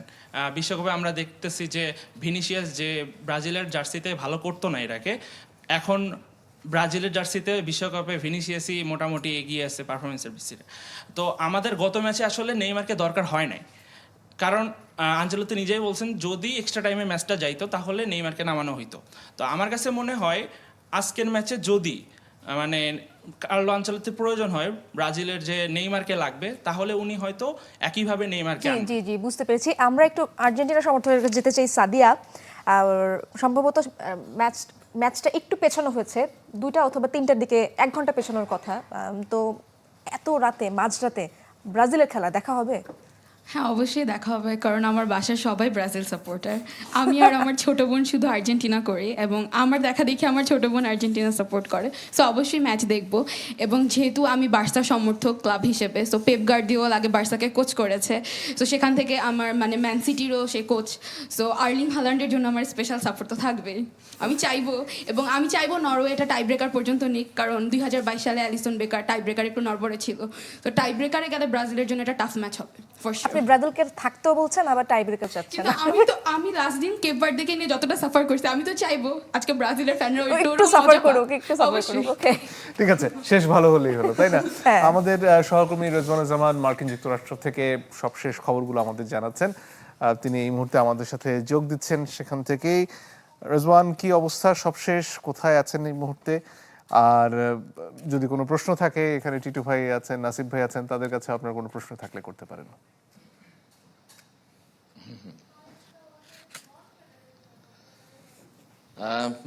বিশ্বকাপে আমরা দেখতেছি যে ভিনিসিয়াস যে ব্রাজিলের জার্সিতে ভালো করতো না এর আগে, এখন ব্রাজিলের জার্সিতে বিশ্বকাপে ভিনিসিয়াসই মোটামুটি এগিয়ে আছে পারফরমেন্সের ভিত্তিতে। তো আমাদের গত ম্যাচে আসলে নেইমারকে দরকার হয় নাই, কারণ আনচেলত্তি নিজেই বলছেন যদি এক্সট্রা টাইমে ম্যাচটা যাইতো তাহলে নেইমারকে নামানো হইতো। তো আমার কাছে মনে হয় আজকের ম্যাচে যদি মানে কার্লো আনচেলত্তির প্রয়োজন হয় ব্রাজিলের যে নেইমারকে লাগবে, তাহলে উনি হয়তো একইভাবে নেইমারকে জি জি জি বুঝতে পেরেছি। আমরা একটু আর্জেন্টিনা সমর্থকের কাছে যেতে চাই। সাদিয়া, আর সম্ভবত ম্যাচটা একটু পেছানো হয়েছে, 2টা অথবা 3টার দিকে, 1 ঘন্টা পেছানোর কথা। তো এত রাতে, মাঝরাতে ব্রাজিলের খেলা দেখা হবে? হ্যাঁ অবশ্যই দেখা হবে, কারণ আমার বাসার সবাই ব্রাজিল সাপোর্টার। আমি আর আমার ছোট বোন শুধু আর্জেন্টিনা করি, এবং আমার দেখা দেখি আমার ছোট বোন আর্জেন্টিনা সাপোর্ট করে। সো অবশ্যই ম্যাচ দেখব। এবং যেহেতু আমি বার্সা সমর্থক ক্লাব হিসেবে, সো পেপ গার্দিওল আগে বার্সাকে কোচ করেছে, সো সেখান থেকে আমার মানে ম্যান সিটিরও সে কোচ। সো আর্লিং হাল্যান্ডের জন্য আমার স্পেশাল সাপোর্ট তো থাকবেই। আমি চাইবো নরওয়ে এটা টাই ব্রেকার পর্যন্ত নিক, কারণ 2022 সালে অ্যালিসন বেকার টাই ব্রেকার একটু নড়বড়ে ছিল। তো টাই ব্রেকারে গেলে ব্রাজিলের জন্য এটা টাফ ম্যাচ হবে ফর শিওর। আপনি ব্রাজিলকে থাকতেও বলছেন, আবার টাই ব্রেকার চাচ্ছেন। কিন্তু আমি লাস্ট দিন কেপ ভার্দেকে নিয়ে যতটা সাফার করছি, আমি তো চাইবো আজকে ব্রাজিলের ফ্যানরা একটু সাফার করুক, একটু সাফার করুক। ওকে, ঠিক আছে, শেষ ভালো হলেই হলো, তাই না? হ্যাঁ। আমাদের সহকর্মী রেজওয়ানুজ্জামান মার্কিন যুক্তরাষ্ট্র থেকে সবশেষ খবরগুলো আমাদের জানাচ্ছেন। তিনি এই মুহূর্তে আমাদের সাথে যোগ দিচ্ছেন সেখান থেকেই। রেজওয়ান, কি অবস্থা, সবশেষ কোথায় আছেন এই মুহূর্তে? আর যদি কোনো প্রশ্ন থাকে, এখানে টিটু ভাই আছেন, নাসিব ভাই আছেন, তাদের কাছে আপনার কোনো প্রশ্ন থাকলে করতে পারেন।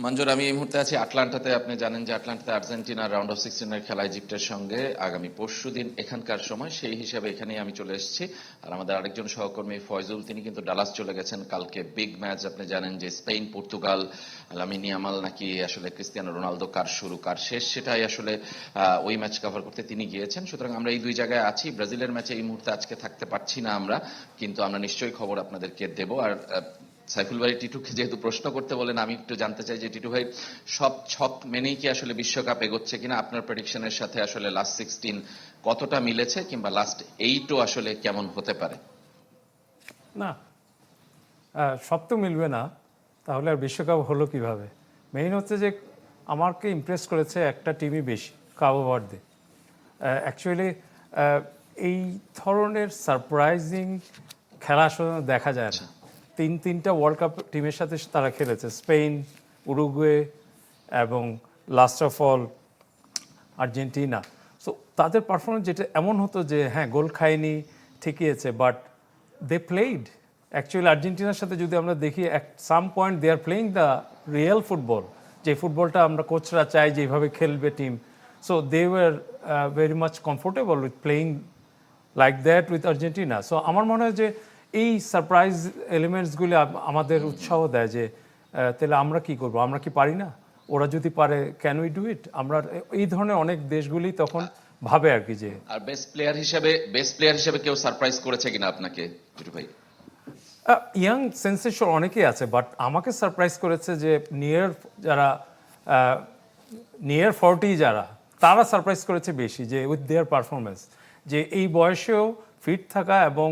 মঞ্জুর, আমি এই মুহূর্তে আছি আটলান্টাতে। আপনি জানেন যে আটলান্টাতে আর্জেন্টিনার রাউন্ড অফ 16-এর খেলা ইজিপ্টের সঙ্গে আগামী পরশুদিন এখানকার সময়, সেই হিসাবে এখানেই আমি চলে এসেছি। আর আমাদের আরেকজন সহকর্মী ফয়জুল, তিনি কিন্তু ডালাস চলে গেছেন। কালকে বিগ ম্যাচ, আপনি জানেন যে স্পেন পর্তুগাল, লামিন ইয়ামাল নাকি আসলে ক্রিস্টিয়ানো রোনালদো কার শুরু কার শেষ, সেটাই আসলে ওই ম্যাচ কভার করতে তিনি গিয়েছেন। সুতরাং আমরা এই দুই জায়গায় আছি। ব্রাজিলের ম্যাচে এই মুহূর্তে আজকে থাকতে পারছি না আমরা, কিন্তু আমরা নিশ্চয়ই খবর আপনাদেরকে দেব। আর সাইফুল ভাই টিটুকে যেহেতু প্রশ্ন করতে বলেন, আমি একটু জানতে চাই যে টিটু ভাই, সব ছক মেনেই কি আসলে বিশ্বকাপ এগোচ্ছে কিনা? আপনার প্রেডিকশনের সাথে আসলে লাস্ট 16 কতটা মিলেছে, কিংবা লাস্ট 8ও আসলে কেমন হতে পারে? না, সব তো মিলবে না, তাহলে আর বিশ্বকাপ হলো কিভাবে? মেইন হচ্ছে যে আমাকে ইমপ্রেস করেছে একটা টিমই বেশি, কাবো ভার্দে। অ্যাকচুয়ালি এই ধরনের সারপ্রাইজিং খেলা আসলে দেখা যায় না। তিনটা ওয়ার্ল্ড কাপ টিমের সাথে তারা খেলেছে, স্পেন, উরুগুয়ে এবং last of all Argentina. So তাদের পারফরমেন্স যেটা এমন হতো যে হ্যাঁ গোল খায়নি ঠিকই আছে, বাট দে প্লেইড। অ্যাকচুয়ালি আর্জেন্টিনার সাথে যদি আমরা দেখি, at some point they are playing the real football, যে ফুটবলটা আমরা কোচরা চাই যেভাবে খেলবে team. So they were very much comfortable with playing like that with Argentina. So আমার মনে হয় যে এই সারপ্রাইজ এলিমেন্টসগুলি আমাদের উৎসাহ দেয় যে তাহলে আমরা কি করব, আমরা কি পারি না? ওরা যদি পারে, ক্যান উই ডু ইট? আমরা এই ধরনের অনেক দেশগুলি তখন ভাবে আর কি। যে আর বেস্ট প্লেয়ার হিসেবে কেউ সারপ্রাইজ করেছে কিনা আপনাকে টিটু ভাই? ইয়াং সেন্সেশন অনেকেই আছে, বাট আমাকে সারপ্রাইজ করেছে যে নিয়ার 40 যারা, তারা সারপ্রাইজ করেছে বেশি, যে উইথ দেয়ার পারফরমেন্স, যে এই বয়সেও ফিট থাকা এবং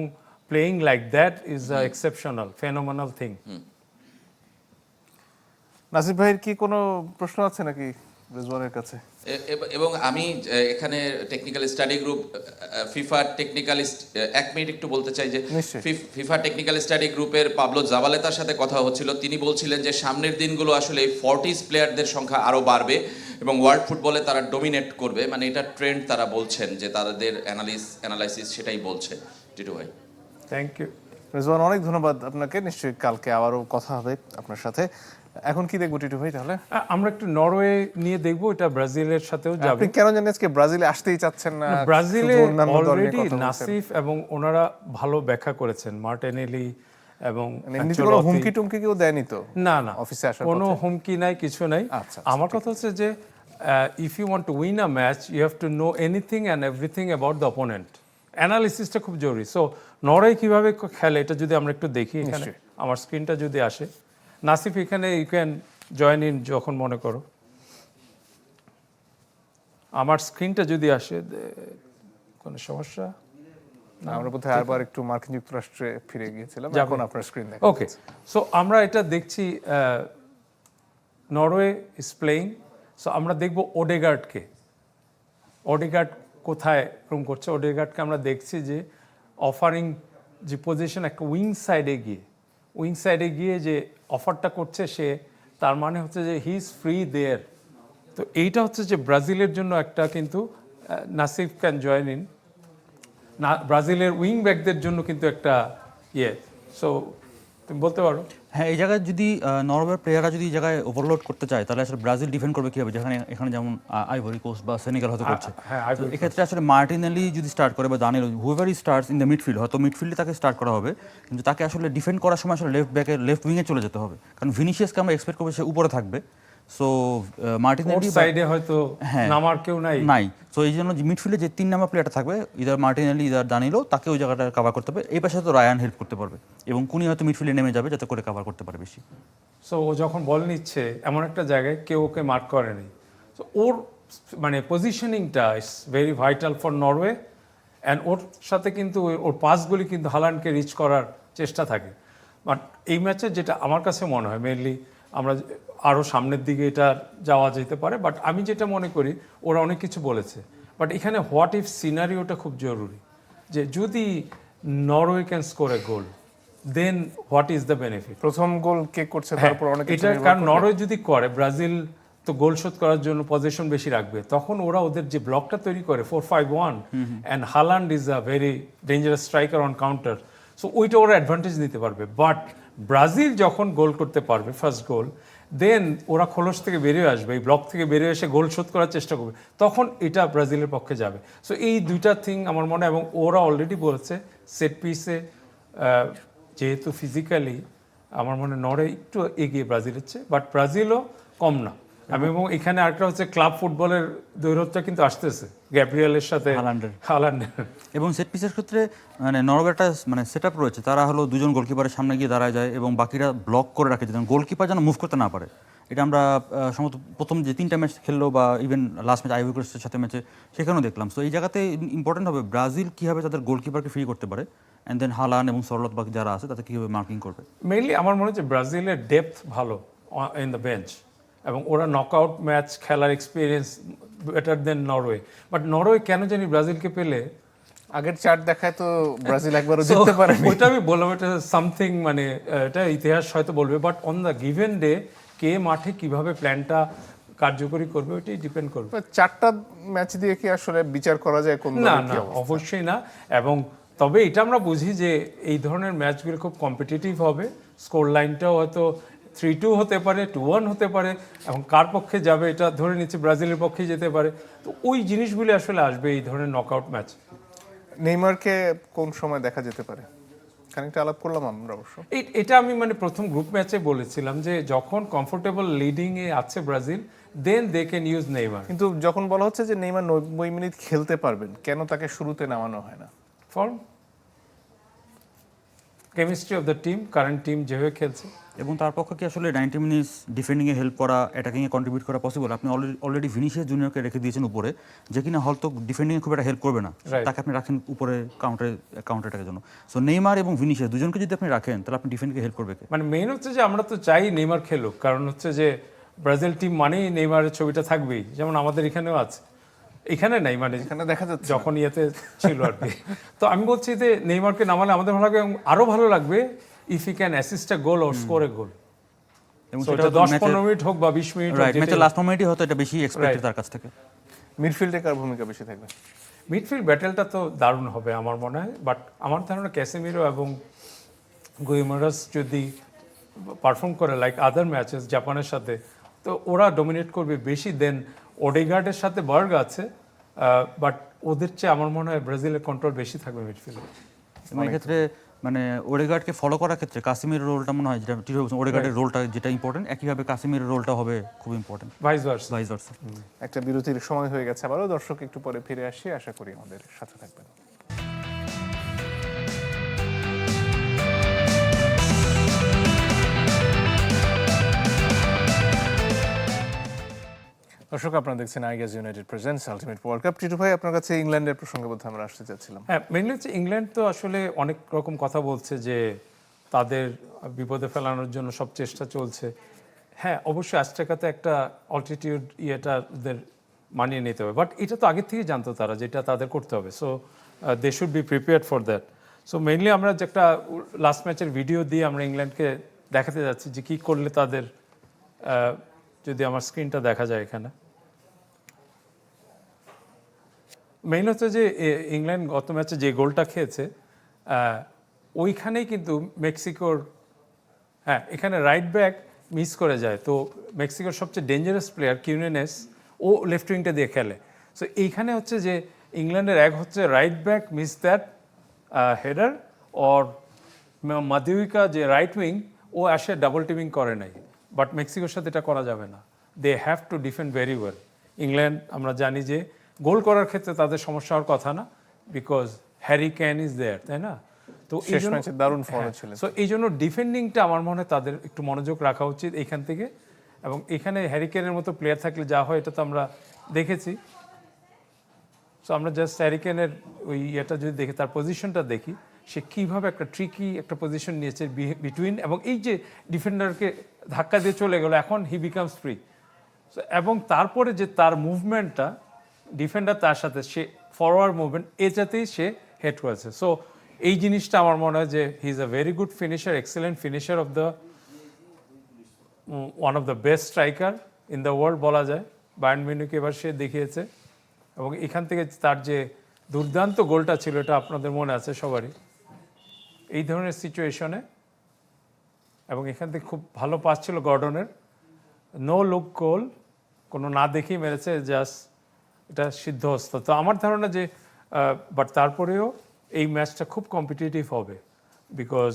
playing like that is a exceptional phenomenal thing. Nasib ভাইয়ের কি কোনো প্রশ্ন আছে নাকি রেজওয়ানের কাছে? এবং আমি এখানে technical study group, FIFA technicalist, 1 minute একটু বলতে চাই যে নিশ্চয়ই। ফিফা টেকনিক্যাল স্টাডি গ্রুপের পাবলো জাভালেতার সাথে কথা হচ্ছিল। তিনি বলছিলেন যে সামনের দিনগুলো আসলে এই 40s প্লেয়ারদের সংখ্যা আরো বাড়বে এবং ওয়ার্ল্ড ফুটবলে তারা ডমিনেট করবে, মানে এটা ট্রেন্ড তারা বলছেন, যে তাদের অ্যানালাইসিস সেটাই বলছে। টিটু ভাই, থ্যাংক ইউ রেজওয়ান, অনেক ধন্যবাদ আপনাকে। নিশ্চয়ই কালকে আবারও কথা হবে আপনার সাথে। এখন কি দেখবো টিটু ভাই তাহলে? আমরা একটু নরওয়ে নিয়ে দেখবো, এটা ব্রাজিলের সাথেও যাবে। আপনি কেন জানেন আজকে ব্রাজিলে আসতেই চাচ্ছেন না? ব্রাজিলে শুধু অন্যান্য দল নিয়ে অলরেডি কথা বলছেন। নাসিফ এবং ওনারা ভালো ব্যাখ্যা করেছেন, মার্টিনেলি এবং এমনিতে কোনো হুমকি টুমকি কেউ দেয়নি তো? না না, অফিসে আসার কোনো পথে? হুমকি নাই, কিছু নাই। আচ্ছা, আমার কথা হচ্ছে যে if you want to win a match, you have to know anything and everything about the opponent. অ্যানালিসিসটা খুব জরুরি। সো নরওয়ে কিভাবে খেলে এটা যদি আমরা একটু দেখি, এখানে আমার স্ক্রিনটা যদি আসে, নাসিফ এখানে ইউ ক্যান জয়েন ইন যখন মনে করো। আমার স্ক্রিনটা যদি আসে, কোনো সমস্যা? আমরা বোধহয় আরবার একটু মার্কিন যুক্তরাষ্ট্রে ফিরে গিয়েছিলাম, এখন আপনার স্ক্রিন দেখা ওকে, সো আমরা এটা দেখছি, নরওয়ে ইজ প্লেইং। সো আমরা দেখব ওডেগার্ডকে। ওডেগার্ড কোথায় রুম করছে? ওডেগার্ডকে আমরা দেখছি যে অফারিং যে পজিশন, একটা উইং সাইডে গিয়ে যে অফারটা করছে সে, তার মানে হচ্ছে যে হি ইজ ফ্রি দেয়ার। তো এইটা হচ্ছে যে ব্রাজিলের জন্য একটা, কিন্তু নাসিফ ক্যান জয়েন ইন, না ব্রাজিলের উইং ব্যাকদের জন্য কিন্তু একটা সো তুমি বলতে পারো। হ্যাঁ, এই জায়গায় যদি নরওয়ের প্লেয়াররা যদি এই জায়গায় ওভারলোড করতে চায় তাহলে আসলে ব্রাজিল ডিফেন্ড করবে কীভাবে, যেখানে এখানে যেমন আইভরি কোস্ট বা সেনেগাল হয়তো করছে। হ্যাঁ, তো এক্ষেত্রে আসলে মার্টিনেলি যদি স্টার্ট করে বা দানিলো, হুয়েভারই স্টার্টস ইন দ্য মিডফিল্ড, হয়তো মিডফিল্ডে তাকে স্টার্ট করা হবে, কিন্তু তাকে আসলে ডিফেন্ড করার সময় আসলে লেফট উইংয়ে চলে যেতে হবে, কারণ ভিনিসিয়াসকে আমরা এক্সপেক্ট করবো সে উপরে থাকবে। সো মার্টিনেলি সাইডে হয়তো নামার কেউ নাই। সো এই জন্য মিডফিল্ডে যে 3 নাম্বার প্লেয়ারটা থাকবে, ইদার মার্টিনেলি ইদার দানিলো, তাকে ওই জায়গাটা কভার করতে হবে। এই পাশে তো রায়ান হেল্প করতে পারবে এবং কুনি হয়তো মিডফিল্ডে নেমে যাবে যাতে করে কভার করতে পারে বেশি। সো ও যখন বল নিচ্ছে এমন একটা জায়গায় কেউ ওকে মার্ক করেনি, সো ওর মানে পজিশনিংটা is very vital for Norway. And ওর সাথে কিন্তু ওর পাসগুলি কিন্তু হালান্ডকে রিচ করার চেষ্টা থাকে। বাট এই ম্যাচে যেটা আমার কাছে মনে হয় মেনলি আমরা আরও সামনের দিকে এটা যাওয়া যেতে পারে, বাট আমি যেটা মনে করি ওরা অনেক কিছু বলেছে, বাট এখানে হোয়াট ইফ সিনারিওটা খুব জরুরি, যে যদি Norway can score a goal then what is the benefit. প্রথম গোল কে করছে তারপর অনেক কিছু এটা নির্ভর কারণ করবে। নরওয়ে যদি করে, ব্রাজিল তো গোল শোধ করার জন্য পজিশন বেশি রাখবে, তখন ওরা ওদের যে ব্লকটা তৈরি করে 4-5-1 and Haaland is a very dangerous striker on counter, so ওইটা ওরা অ্যাডভান্টেজ নিতে পারবে। বাট ব্রাজিল যখন গোল করতে পারবে ফার্স্ট গোল, দেন ওরা খোলস থেকে বেরিয়ে আসবে, এই ব্লক থেকে বেরিয়ে এসে গোল শোধ করার চেষ্টা করবে, তখন এটা ব্রাজিলের পক্ষে যাবে। সো এই দুইটা থিং আমার মনে হয়, এবং ওরা অলরেডি বলেছে সেট পিসে যেহেতু ফিজিক্যালি আমার মনে হয় নরওয়ে একটু এগিয়ে ব্রাজিলের চেয়ে, বাট ব্রাজিলও কম না। এবং এখানে আরেকটা হচ্ছে ক্লাব ফুটবলের দৈরথটা কিন্তু আসতেছে গ্যাব্রিয়েলের সাথে হালান্ডের। এবং সেট পিসের ক্ষেত্রে মানে নরওয়ে একটা মানে সেট আপ রয়েছে, তারা হলো দুজন গোলকিপারের সামনে গিয়ে দাঁড়ায় যায় এবং বাকিরা ব্লক করে রাখে যেন গোলকিপার যেন মুভ করতে না পারে। এটা আমরা সম্ভবত প্রথম যে 3টা ম্যাচ খেললো বা ইভেন লাস্ট ম্যাচ আইভরি কোস্টের সাথে ম্যাচে সেখানেও দেখলাম। সো এই জায়গাতে ইম্পর্টেন্ট হবে ব্রাজিল কীভাবে তাদের গোলকিপারকে ফ্রি করতে পারে, অ্যান্ড দেন হালান এবং সরলত বাকি যারা আছে তাদের কীভাবে মার্কিং করবে। মেইনলি আমার মনে হচ্ছে ব্রাজিলের ডেপথ ভালো ইন দ্য বেঞ্চ, এবং ওরা নকআউট ম্যাচ খেলার experience better then Norway. But Norway কেন জানি ব্রাজিলকে পেলে আগের চার্ট দেখায় তো ব্রাজিল একবারও জিততে পারে। ওইটা আমি বললাম, এটা সামথিং মানে এটা ইতিহাস হয়তো বলবে, but on the given day কে মাঠে কিভাবে প্ল্যানটা কার্যকরী করবে ওইটাই ডিপেন্ড করবে। 4টা ম্যাচ দিয়ে কি আসলে বিচার করা যায় কোন না দলের কি না, অবস্থা? অবশ্যই না। এবং তবে এটা আমরা বুঝি যে এই ধরনের ম্যাচগুলো খুব কম্পিটিটিভ হবে, স্কোর লাইনটাও হয়তো 3-2 হতে পারে, 2-1 হতে পারে, এবং কার পক্ষে যাবে এটা ধরে নিচ্ছে ব্রাজিলের পক্ষে যেতে পারে। তো ওই জিনিসগুলি আসলে আসবে এই ধরনের নকআউট ম্যাচ। নেইমারকে কোন সময় দেখা যেতে পারে? খানিকটা আলাপ করলাম আমরা অবশ্য। এটা আমি মানে প্রথম গ্রুপ ম্যাচে বলেছিলাম যে যখন কমফোর্টেবল লিডিং এ আছে Brazil, then they can use Neymar. কিন্তু যখন বলা হচ্ছে যে নেইমার 90 মিনিট খেলতে পারবেন, কেন তাকে শুরুতে নামানো হয় না? For chemistry of the team, current team যেভাবে খেলছে। এবং তার পক্ষে কি আসলে 90 মিনিটস ডিফেন্ডিংয়ে হেল্প করা, অ্যাটাকিংয়ে কন্ট্রিবিউট করা পসিবল? আপনি অলরেডি ভিনিসিয়াস জুনিয়রকে রেখে দিয়েছেন উপরে, যে কিনা হয়তো ডিফেন্ডিংয়ে খুব একটা হেল্প করবে না, তাকে আপনি রাখেন উপরে কাউন্টারটাকের জন্য। সো নেইমার এবং ভিনিসিয়াস দুজনকে যদি আপনি রাখেন তাহলে আপনি ডিফেন্ডকে হেল্প করবে কে? মানে মেইন হচ্ছে যে আমরা তো চাই নেইমার খেলুক, কারণ হচ্ছে যে ব্রাজিল টিম মানেই নেইমারের ছবিটা থাকবেই, যেমন আমাদের এখানেও আছে। এখানে নাই মানে এখানে দেখা যাচ্ছে যখন ইয়েতে ছিল আর কি। তো আমি বলছি যে নেইমারকে নামালে আমাদের ভালো লাগবে, এবং আরো ভালো লাগবে if he can assist a goal or score a goal. এবং সেটা 10-15 মিনিট হোক বা 20 মিনিট হোক, রাইট, ম্যাচের লাস্ট মোমেন্টই হয়তো এটা বেশি এক্সপেক্টেড তার কাছ থেকে। মিডফিল্ডে কার ভূমিকা বেশি থাকবে? মিডফিল্ড ব্যাটেলটা তো দারুণ হবে আমার মনে হয়, বাট আমার ধারণা ক্যাসেমিরো এবং গুইমারাস যদি পারফর্ম করে লাইক আদার ম্যাচেস জাপানের সাথে, তো ওরা ডমিনেট করবে বেশি। দেন ওডেগার্ডের সাথে বার্গ আছে, বাট ওদের চেয়ে আমার মনে হয় ব্রাজিলের কন্ট্রোল বেশি থাকবে মিডফিল্ডে। এবং এক্ষেত্রে মানে ওডেগার্ডকে ফলো করার ক্ষেত্রে কাসিমের রোলটা মনে হয়, যেটা টিটো বলছেন, ওডেগার্ডের রোলটা যেটা ইম্পর্টেন্ট, একইভাবে কাসিমের রোলটা হবে খুব important, vice versa. Vice versa. একটা বিরতির সময় হয়ে গেছে আবারও, দর্শক একটু পরে ফিরে আসি, আশা করি আমাদের সাথে থাকবেন। দর্শক আপনারা দেখছেন আইগাস United presents Ultimate World Cup. Titu ভাই, আপনার কাছে ইংল্যান্ডের প্রসঙ্গে বোধ আমরা আসতে চাচ্ছিলাম। হ্যাঁ, মেনলি হচ্ছে ইংল্যান্ড তো আসলে অনেক রকম কথা বলছে যে তাদের বিপদে ফেলানোর জন্য সব চেষ্টা চলছে। হ্যাঁ, অবশ্যই আস্ট্রেলিয়াতে একটা অল্টিটিউড ইয়েটা ওদের মানিয়ে নিতে হবে, বাট এটা তো আগের থেকে জানতো তারা যেটা তাদের করতে হবে। So they should be prepared for that. So mainly আমরা যে একটা লাস্ট ম্যাচের ভিডিও দিয়ে আমরা ইংল্যান্ডকে দেখাতে যাচ্ছি যে কী করলে তাদের, যদি আমার স্ক্রিনটা দেখা যায় এখানে, মেইন হচ্ছে যে ইংল্যান্ড গত ম্যাচে যে গোলটা খেয়েছে ওইখানেই কিন্তু মেক্সিকোর হ্যাঁ, এখানে রাইট ব্যাক মিস করে যায়, তো মেক্সিকোর সবচেয়ে ডেঞ্জারাস প্লেয়ার কিউনেনেস ও লেফট উইংটা দিয়ে খেলে। সো এইখানে হচ্ছে যে ইংল্যান্ডের এক হচ্ছে right back miss that header, or Madueke যে রাইট উইং ও আসে ডাবল টিমিং করে নাই, বাট মেক্সিকোর সাথে এটা করা যাবে না। They have to defend very well. England আমরা জানি যে গোল করার ক্ষেত্রে তাদের সমস্যা হওয়ার কথা না, because Harry can is there, তাই না? তো শেষ ম্যাচে দারুণ ফর্মে ছিলেন। সো এই জন্য ডিফেন্ডিংটা আমার মনে হয় তাদের একটু মনোযোগ রাখা উচিত এইখান থেকে, এবং এখানে হ্যারি ক্যানের মতো প্লেয়ার থাকলে যা হয় এটা তো আমরা দেখেছি। সো আমরা জাস্ট হ্যারি ক্যানের ওই ইয়েটা যদি দেখি, তার পজিশনটা দেখি, সে কীভাবে একটা ট্রিকি একটা পজিশন নিয়েছে বিটুইন, এবং এই যে ডিফেন্ডারকে ধাক্কা দিয়ে চলে গেল, এখন হি বিকামস ফ্রি। এবং তারপরে যে তার মুভমেন্টটা, ডিফেন্ডার তার সাথে সে ফরওয়ার্ড মুভমেন্ট, এটাতেই সে হেড করেছে। সো এই জিনিসটা আমার মনে হয় যে he is a very good finisher, excellent finisher of the one of the best striker in the world বলা যায়। বায়ার্ন মিউনিখ এবার সে দেখিয়েছে, এবং এখান থেকে তার যে দুর্দান্ত গোলটা ছিল, এটা আপনাদের মনে আছে সবারই, এই ধরনের সিচুয়েশনে। এবং এখান থেকে খুব ভালো পাস ছিল গর্ডনের, নো লুক গোল, কোনো না দেখেই মেরেছে, জাস্ট এটা সিদ্ধহস্ত। তো আমার ধারণা যে বাট তারপরেও এই ম্যাচটা খুব কম্পিটিটিভ হবে, because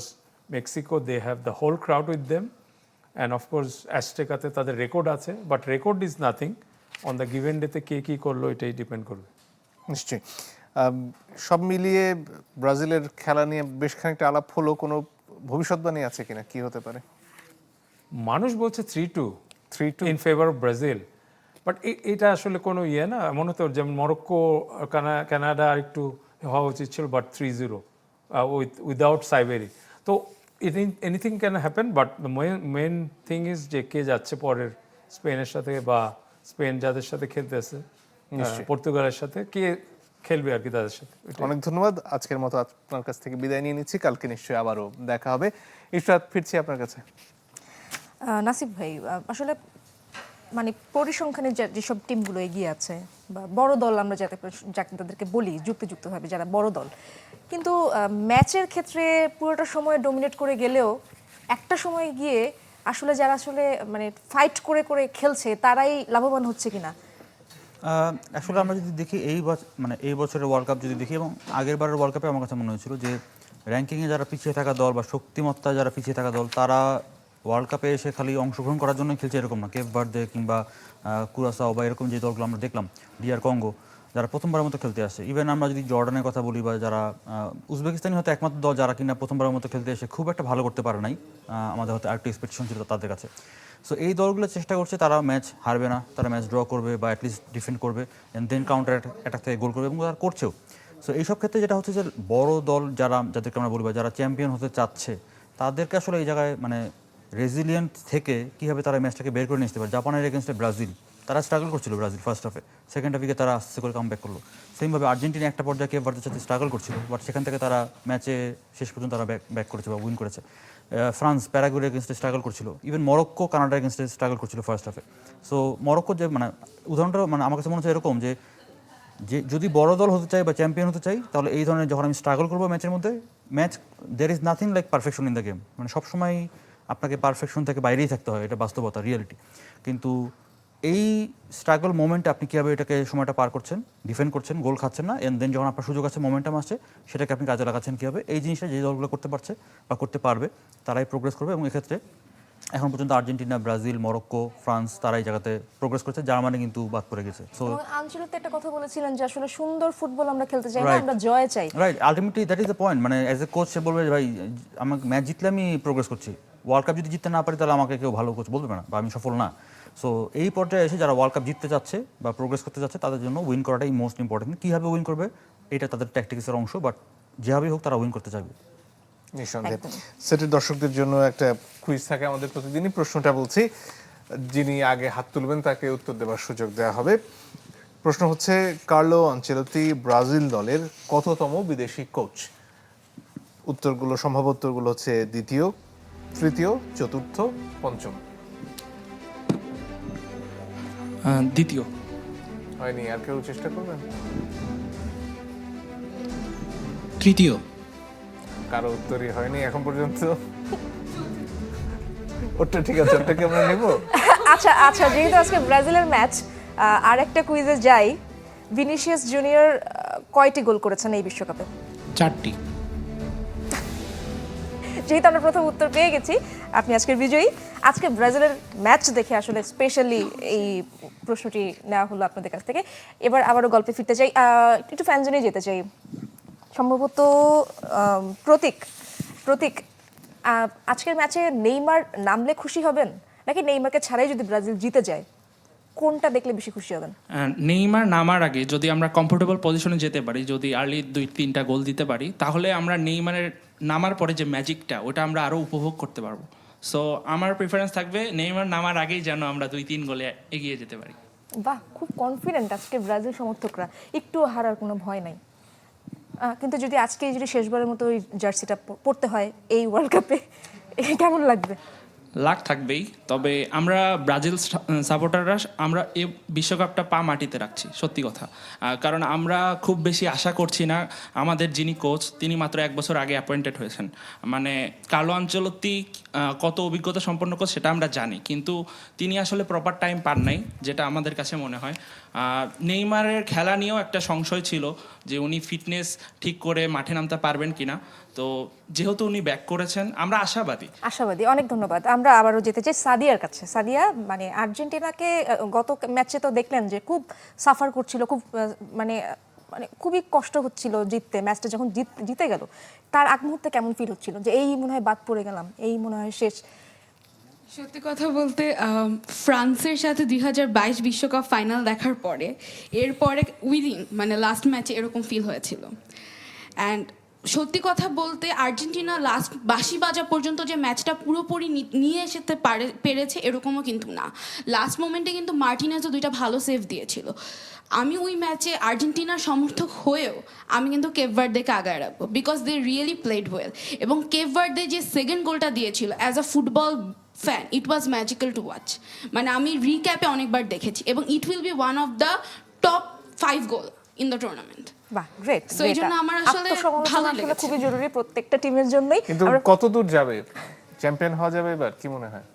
Mexico they have the whole crowd with them, and of course অ্যাস্টেকাতে তাদের রেকর্ড আছে, but record is nothing, on the given ডেতে কে কী করলো এটাই ডিপেন্ড করবে। নিশ্চয়ই। সব মিলিয়ে ব্রাজিলের খেলা নিয়ে বেশ খানিকটা আলাপ হলো, কোনো ভবিষ্যৎবাণী আছে কিনা, কি হতে পারে? মানুষ বলছে 3-2 3-2 in favour of Brazil, but এটা আসলে কোনো ইয়ে না। মনে হতো যেমন মরক্কো কানাডা আর একটু হওয়া উচিত ছিল, বাট 3-0 উইদাউট সাইবেরি। তো anything can happen, but main thing is যে কে যাচ্ছে পরের স্পেনের সাথে, বা স্পেন যাদের সাথে খেলতেছে, পর্তুগালের সাথে কে খেলবে আর কি তাদের সাথে। অনেক ধন্যবাদ। আজকের মতো আপনার কাছ থেকে বিদায় নিয়ে নিচ্ছি, কালকে নিশ্চয়ই আবারও দেখা হবে। ইশরাত, ফিরছি আপনার কাছে। নাসিব ভাই, আসলে মানে পরিসংখ্যানে যেসব টিমগুলো এগিয়ে আছে বা বড় দল আমরা যাকে তাদেরকে বলি যুক্তিযুক্তভাবে যারা বড় দল, কিন্তু ম্যাচের ক্ষেত্রে পুরোটা সময় ডমিনেট করে গেলেও একটা সময় গিয়ে আসলে যারা আসলে মানে ফাইট করে করে খেলছে তারাই লাভবান হচ্ছে কিনা। আসলে আমরা যদি দেখি এই বছরের ওয়ার্ল্ড কাপ যদি দেখি, এবং আগের বারের ওয়ার্ল্ড কাপে আমার কাছে মনে হয়েছিল যে র্যাঙ্কিংয়ে যারা পিছিয়ে থাকা দল বা শক্তিমত্তায় যারা পিছিয়ে থাকা দল, তারা ওয়ার্ল্ড কাপে এসে খালি অংশগ্রহণ করার জন্য খেলছে এরকম না। কেপ ভার্দে কিংবা কুরাসাও বা এরকম যে দলগুলো আমরা দেখলাম, ডিআর কঙ্গো, যারা প্রথমবারের মতো খেলতে আসে। ইভেন আমরা যদি জর্ডানের কথা বলি, বা যারা উজবেকিস্তানি হয়তো একমাত্র দল যারা কিনা প্রথমবারের মতো খেলতে এসে খুব একটা ভালো করতে পারে নাই, আমাদের হয়তো আরেকটু এক্সপেকটেশন ছিল তাদের কাছে। সো এই দলগুলো চেষ্টা করছে তারা ম্যাচ হারবে না, তারা ম্যাচ ড্র করবে বা অ্যাটলিস্ট ডিফেন্ড করবে, অ্যান্ড দেন কাউন্টার অ্যাটাক থেকে গোল করবে, এবং তারা করছেও। সো এইসব ক্ষেত্রে যেটা হচ্ছে যে বড় দল যাদেরকে আমরা বলি বা যারা চ্যাম্পিয়ন হতে চাচ্ছে, তাদেরকে আসলে এই জায়গায় মানে রেজিলিয়েন্ট থেকে কীভাবে তারা ম্যাচটাকে বের করে নিয়ে আসতে পারে। জাপানের এগেনস্টে ব্রাজিল, তারা স্ট্রাগল করছিল, ব্রাজিল ফার্স্ট হাফে, সেকেন্ড হাফে তারা আস্তে করে কাম ব্যাক করলো। সেমভাবে আর্জেন্টিনা একটা পর্যায়ে কেপ ভার্দের সাথে স্ট্রাগল করছিল, বাট সেখান থেকে তারা ম্যাচে শেষ পর্যন্ত তারা ব্যাক করেছে বা উইন করেছে। ফ্রান্স প্যারাগুয়ের এগেনস্টে স্ট্রাগল করছিল, ইভেন মরক্কো কানাডার এগেনস্টে স্ট্রাগল করছিল ফার্স্ট হাফে। সো মরক্কো যে মানে উদাহরণটা মানে আমার কাছে মনে হচ্ছে এরকম যে যদি বড় দল হতে চাই বা চ্যাম্পিয়ন হতে চাই, তাহলে এই ধরনের যখন আমি স্ট্রাগল করবো ম্যাচের মধ্যে, there is nothing like perfection in the game. মানে সবসময় আপনাকে পারফেকশন থেকে বাইরেই থাকতে হয়, এটা বাস্তবতা, রিয়েলিটি। কিন্তু এই স্ট্রাগল মোমেন্টে আপনি কীভাবে এটাকে সময়টা পার করছেন, ডিফেন্ড করছেন, গোল খাচ্ছেন না, এন্ড দেন যখন আপনার সুযোগ আছে, মোমেন্টাম আসছে, সেটাকে আপনি কাজে লাগাচ্ছেন কীভাবে, এই জিনিসটা যে দলগুলো করতে পারছে বা করতে পারবে তারাই প্রোগ্রেস করবে। এবং এক্ষেত্রে এখন পর্যন্ত আর্জেন্টিনা, ব্রাজিল, মরক্কো, ফ্রান্স তারা এই জায়গাতে প্রোগ্রেস করছে, জার্মানি কিন্তু বাদ পড়ে গেছে। সো আঞ্চলিক একটা কথা বলেছিলেন যে আসলে সুন্দর ফুটবল আমরা খেলতে চাই না, আমরা জয় চাই। Right, ultimately that is the point. মানে অ্যাজ এ কোচ সে বলবে ভাই আমাকে ম্যাচ জিতলে আমি প্রোগ্রেস করছি, ওয়ার্ল্ড কাপ যদি জিততে না পারি তাহলে আমাকে কেউ ভালো কোচ বলবে না বা আমি সফল না। সো এই পর্যায়ে এসে যারা ওয়ার্ল্ড কাপ জিততে চাচ্ছে বা প্রোগ্রেস করতে চাচ্ছে, তাদের জন্য উইন করাটাই মোস্ট ইম্পর্টেন্ট। কীভাবে উইন করবে এটা তাদের ট্যাকটিক্সের অংশ, বাট যেভাবেই হোক তারা উইন করতে চাইবে। নিঃসন্দেহে। সেটের দর্শকদের জন্য একটা কুইজ থাকে আমাদের প্রতিদিনই। প্রশ্নটা বলছি, যিনি আগে হাত তুলবেন তাকে উত্তর দেওয়ার সুযোগ দেওয়া হবে। প্রশ্ন হচ্ছে, কার্লো আনচেলত্তি ব্রাজিল দলের কততম বিদেশি কোচ? উত্তরগুলো, সম্ভাব্য উত্তরগুলো হচ্ছে দ্বিতীয়, তৃতীয়, চতুর্থ, পঞ্চম। দ্বিতীয়। হয়নি, আর কেউ চেষ্টা করবেন? তৃতীয়। কারো উত্তরই হয়নি এখন পর্যন্ত। ওটা ঠিক আছে, ওটাকে আমরা নেবো। আচ্ছা আচ্ছা, যেহেতু আজকে ব্রাজিলের ম্যাচ, আর একটা কুইজে যাই। ভিনিসিয়াস জুনিয়র কয়টি গোল করেছেন এই বিশ্বকাপে? 4টি। যেহেতু আমরা প্রথম উত্তর পেয়ে গেছি, আপনি আজকের বিজয়ী। আজকে ব্রাজিলের ম্যাচ দেখে আসলে স্পেশালি এই প্রশ্নটি নেওয়া হলো আপনাদের কাছ থেকে। এবার আবারও গল্পে ফিরতে চাই, একটু ফ্যানজনে যেতে চাই। সম্ভবত প্রতীক, প্রতীক, আজকের ম্যাচে নেইমার নামলে খুশি হবেন, নাকি নেইমারকে ছাড়াই যদি ব্রাজিল জিতে যায়, কোনটা দেখলে বেশি খুশি হবেন? নেইমার নামার আগে যদি আমরা কমফোর্টেবল পজিশনে যেতে পারি, যদি আর্লি 2-3টা গোল দিতে পারি, তাহলে আমরা নেইমারের নামার পরে যে ম্যাজিকটা ওটা আমরা আরও উপভোগ করতে পারবো। সো আমার প্রিফারেন্স থাকবে নেইমার নামার আগেই যেন আমরা 2-3 গোলে এগিয়ে যেতে পারি। বাহ, খুব কনফিডেন্ট আজকে ব্রাজিল সমর্থকরা, একটু হারার কোনো ভয় নাই। কিন্তু যদি আজকে যদি শেষবারের মতো ওই জার্সিটা পড়তে হয় এই ওয়ার্ল্ড কাপে, কেমন লাগবে? লাক থাকবেই, তবে আমরা ব্রাজিল সাপোর্টাররা আমরা এই বিশ্বকাপটা পা মাটিতে রাখছি, সত্যি কথা। কারণ আমরা খুব বেশি আশা করছি না। আমাদের যিনি কোচ, তিনি মাত্র 1 বছর আগে অ্যাপয়েন্টেড হয়েছেন। মানে কার্লো আনচেলত্তি কত অভিজ্ঞতা সম্পন্ন কোচ সেটা আমরা জানি, কিন্তু তিনি আসলে প্রপার টাইম পান নাই, যেটা আমাদের কাছে মনে হয়। নেইমারের খেলা নিয়েও একটা সংশয় ছিল যে উনি ফিটনেস ঠিক করে মাঠে নামতে পারবেন কিনা। তো যেহেতু উনি ব্যাক করেছেন, আমরা আশাবাদী। আশাবাদী, অনেক ধন্যবাদ। আমরা আবারও যেতে চাই সাদিয়ার কাছে। সাদিয়া, মানে আর্জেন্টিনাকে গত ম্যাচে তো দেখলেন যে খুব সাফার করছিল, খুব মানে মানে খুবই কষ্ট হচ্ছিল জিততে। ম্যাচটা যখন জিতে গেল, তার আগ মুহূর্তে কেমন ফিল হচ্ছিল যে এই মনে হয় বাদ পড়ে গেলাম, এই মনে হয় শেষ? সত্যি কথা বলতে ফ্রান্সের সাথে 2022 বিশ্বকাপ ফাইনাল দেখার পরে এরপরে উইদিন মানে লাস্ট ম্যাচে এরকম ফিল হয়েছিল। অ্যান্ড সত্যি কথা বলতে আর্জেন্টিনা লাস্ট বাঁশি বাজা পর্যন্ত যে ম্যাচটা পুরোপুরি নিয়ে যেতে পেরেছে এরকমও কিন্তু না। লাস্ট মোমেন্টে কিন্তু মার্টিনেজও 2টা ভালো সেভ দিয়েছিল। আমি ওই ম্যাচে আর্জেন্টিনার সমর্থক হয়েও আমি কিন্তু কেপ ভার্দেকে আগায় রাখবো, because they really played well. এবং কেপ ভার্দে যে সেকেন্ড গোলটা দিয়েছিল, as a football fan it was magical to watch. মানে আমি রিক্যাপে অনেকবার দেখেছি, এবং it will be one of the top 5 goal in the tournament. বাহ, গ্রেট। So এই জন্য আমার আসলে ভালো লেগেছে। খুবই জরুরি প্রত্যেকটা টিমের জন্যই। কিন্তু কত দূর যাবে, চ্যাম্পিয়ন হওয়া যাবে এবার, কি মনে হয়?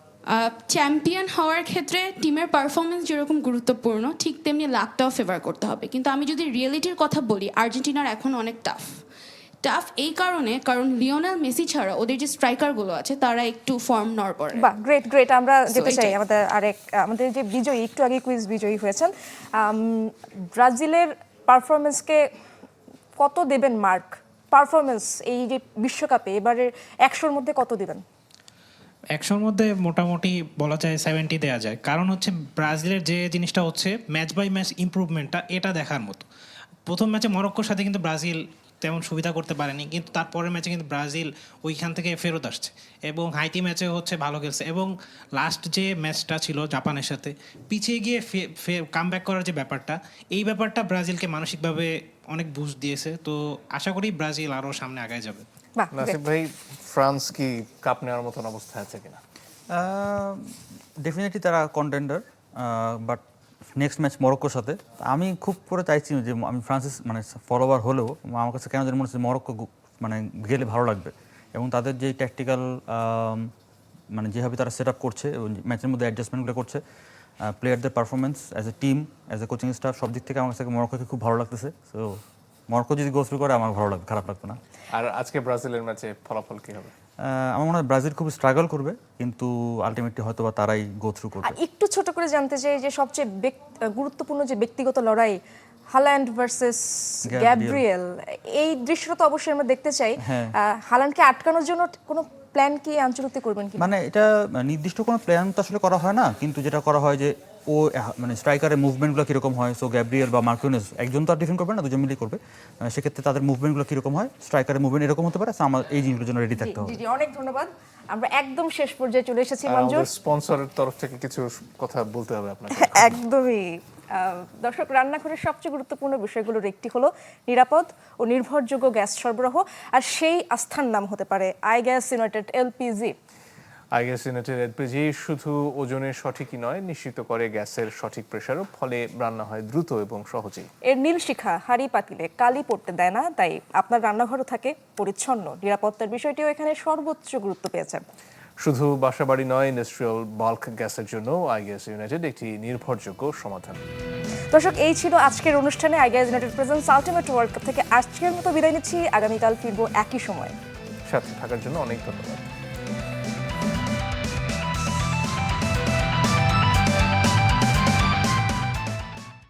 চ্যাম্পিয়ন হওয়ার ক্ষেত্রে টিমের পারফরমেন্স যেরকম গুরুত্বপূর্ণ, ঠিক তেমনি লাকটাও ফেভার করতে হবে। কিন্তু আমি যদি রিয়েলিটির কথা বলি, আর্জেন্টিনার এখন অনেক টাফ এই কারণ লিওনেল মেসি ছাড়া ওদের যে স্ট্রাইকারগুলো আছে তারা একটু ফর্ম নড়বড়ে। বাহ, গ্রেট গ্রেট। আমরা যেতে চাই এইটাই। আমাদের যে বিজয়ী, একটু আগে কুইজ বিজয়ী হয়েছেন, ব্রাজিলের পারফরমেন্সকে কত দেবেন মার্ক? পারফরমেন্স এই যে বিশ্বকাপে এবারের 100-র মধ্যে কত দিবেন? 100-র মধ্যে মোটামুটি বলা যায় 70 দেওয়া যায়। কারণ হচ্ছে ব্রাজিলের যে জিনিসটা হচ্ছে ম্যাচ বাই ম্যাচ ইমপ্রুভমেন্টটা, এটা দেখার মতো। প্রথম ম্যাচে মরক্কোর সাথে কিন্তু ব্রাজিল তেমন সুবিধা করতে পারেনি, কিন্তু তারপরের ম্যাচে কিন্তু ব্রাজিল ওইখান থেকে ফেরত আসছে, এবং হাইতি ম্যাচে হচ্ছে ভালো খেলছে। এবং লাস্ট যে ম্যাচটা ছিল জাপানের সাথে, পিছিয়ে গিয়ে কামব্যাক করার যে ব্যাপারটা, এই ব্যাপারটা ব্রাজিলকে মানসিকভাবে অনেক বুস্ট দিয়েছে। তো আশা করি ব্রাজিল আরও সামনে আগায় যাবে। বাহ, নাসিব ভাই, ফ্রান্স কি কাপ নেওয়ার মতন অবস্থা আছে কিনা? ডেফিনেটলি তারা কন্টেন্ডার, বাট নেক্সট ম্যাচ মরক্কোর সাথে আমি খুব করে চাইছি যে আমি ফ্রান্সিস মানে ফলোয়ার হলেও আমার কাছে কেন যেন মনে হচ্ছে মরক্কো মানে গেলে ভালো লাগবে। এবং তাদের যে ট্যাকটিক্যাল মানে যেভাবে তারা সেট আপ করছে এবং ম্যাচের মধ্যে অ্যাডজাস্টমেন্টগুলো করছে, প্লেয়ারদের performance as a team, as a coaching staff, সব দিক থেকে আমার কাছে মরক্কোকে খুব ভালো লাগতেছে। সো মরক্কো যদি গোল করে আমার ভালো লাগবে, খারাপ লাগবে না। আর আজকে ব্রাজিলের ম্যাচে ফলাফল কি হবে? আমার মনে হয় ব্রাজিল খুব স্ট্রাগল করবে, কিন্তু আলটিমেটলি হয়তো বা তারাই গো থ্রু করবে। আর একটু ছোট করে জানতে চাই যে সবচেয়ে গুরুত্বপূর্ণ যে ব্যক্তিগত লড়াই, হাল্যান্ড ভার্সেস গ্যাব্রিয়েল, এই দৃশ্যটা তো অবশ্যই আমরা দেখতে চাই। হাল্যান্ডকে আটকানোর জন্য কোনো প্ল্যান কি আঞ্চলিক করবেন কি? মানে এটা নির্দিষ্ট কোনো প্ল্যান তো আসলে করা হয় না, কিন্তু যেটা করা হয় যে ও মানে স্ট্রাইকারের মুভমেন্টগুলো কীরকম হয়। সো গ্যাব্রিয়েল বা মার্কিনেস একজন তো আর ডিফেন্ড করবে না, দুজন মিলেই করবে। সেক্ষেত্রে তাদের মুভমেন্টগুলো কীরকম হয়, স্ট্রাইকারের মুভমেন্ট এরকম হতে পারে। আমার এই জিনিসগুলোর জন্য রেডি থাকতে হবে। জি, অনেক ধন্যবাদ। আমরা একদম শেষ পর্যায়ে চলে এসেছি আর মঞ্জুর। আমাদের স্পন্সরের তরফ থেকে কিছু কথা বলতে হবে আপনাকে। একদমই। দর্শক, রান্নাঘরের সবচেয়ে গুরুত্বপূর্ণ বিষয়গুলোর একটি হলো নিরাপদ ও নির্ভরযোগ্য গ্যাস সরবরাহ, আর সেই আস্থার নাম হতে পারে আইগ্যাস ইউনাইটেড এলপিজি। আইগ্যাস ইউনাইটেড এলপিজি শুধু ওজনের সঠিকই নয়, নিশ্চিত করে গ্যাসের সঠিক প্রেসারও, ফলে রান্না হয় দ্রুত এবং সহজেই। এর নীল শিখা হাঁড়ি পাতিলে কালি পড়তে দেয় না, তাই আপনার রান্নাঘরও থাকে পরিচ্ছন্ন। নিরাপত্তার বিষয়টিও এখানে সর্বোচ্চ গুরুত্ব পেয়েছে। শুধু বাসাবাড়ি নয়, ইন্ডাস্ট্রিয়াল বাল্ক গ্যাসের জন্য আইগ্যাস ইউনাইটেড একটি নির্ভরযোগ্য সমাধান। দর্শক, এই ছিল আজকের অনুষ্ঠানে আইগ্যাস United presents Ultimate World Cup থেকে আজকের মতো বিদায় নিচ্ছি। আগামীকাল ফিরবো একই সময়। সাথে থাকার জন্য অনেক ধন্যবাদ।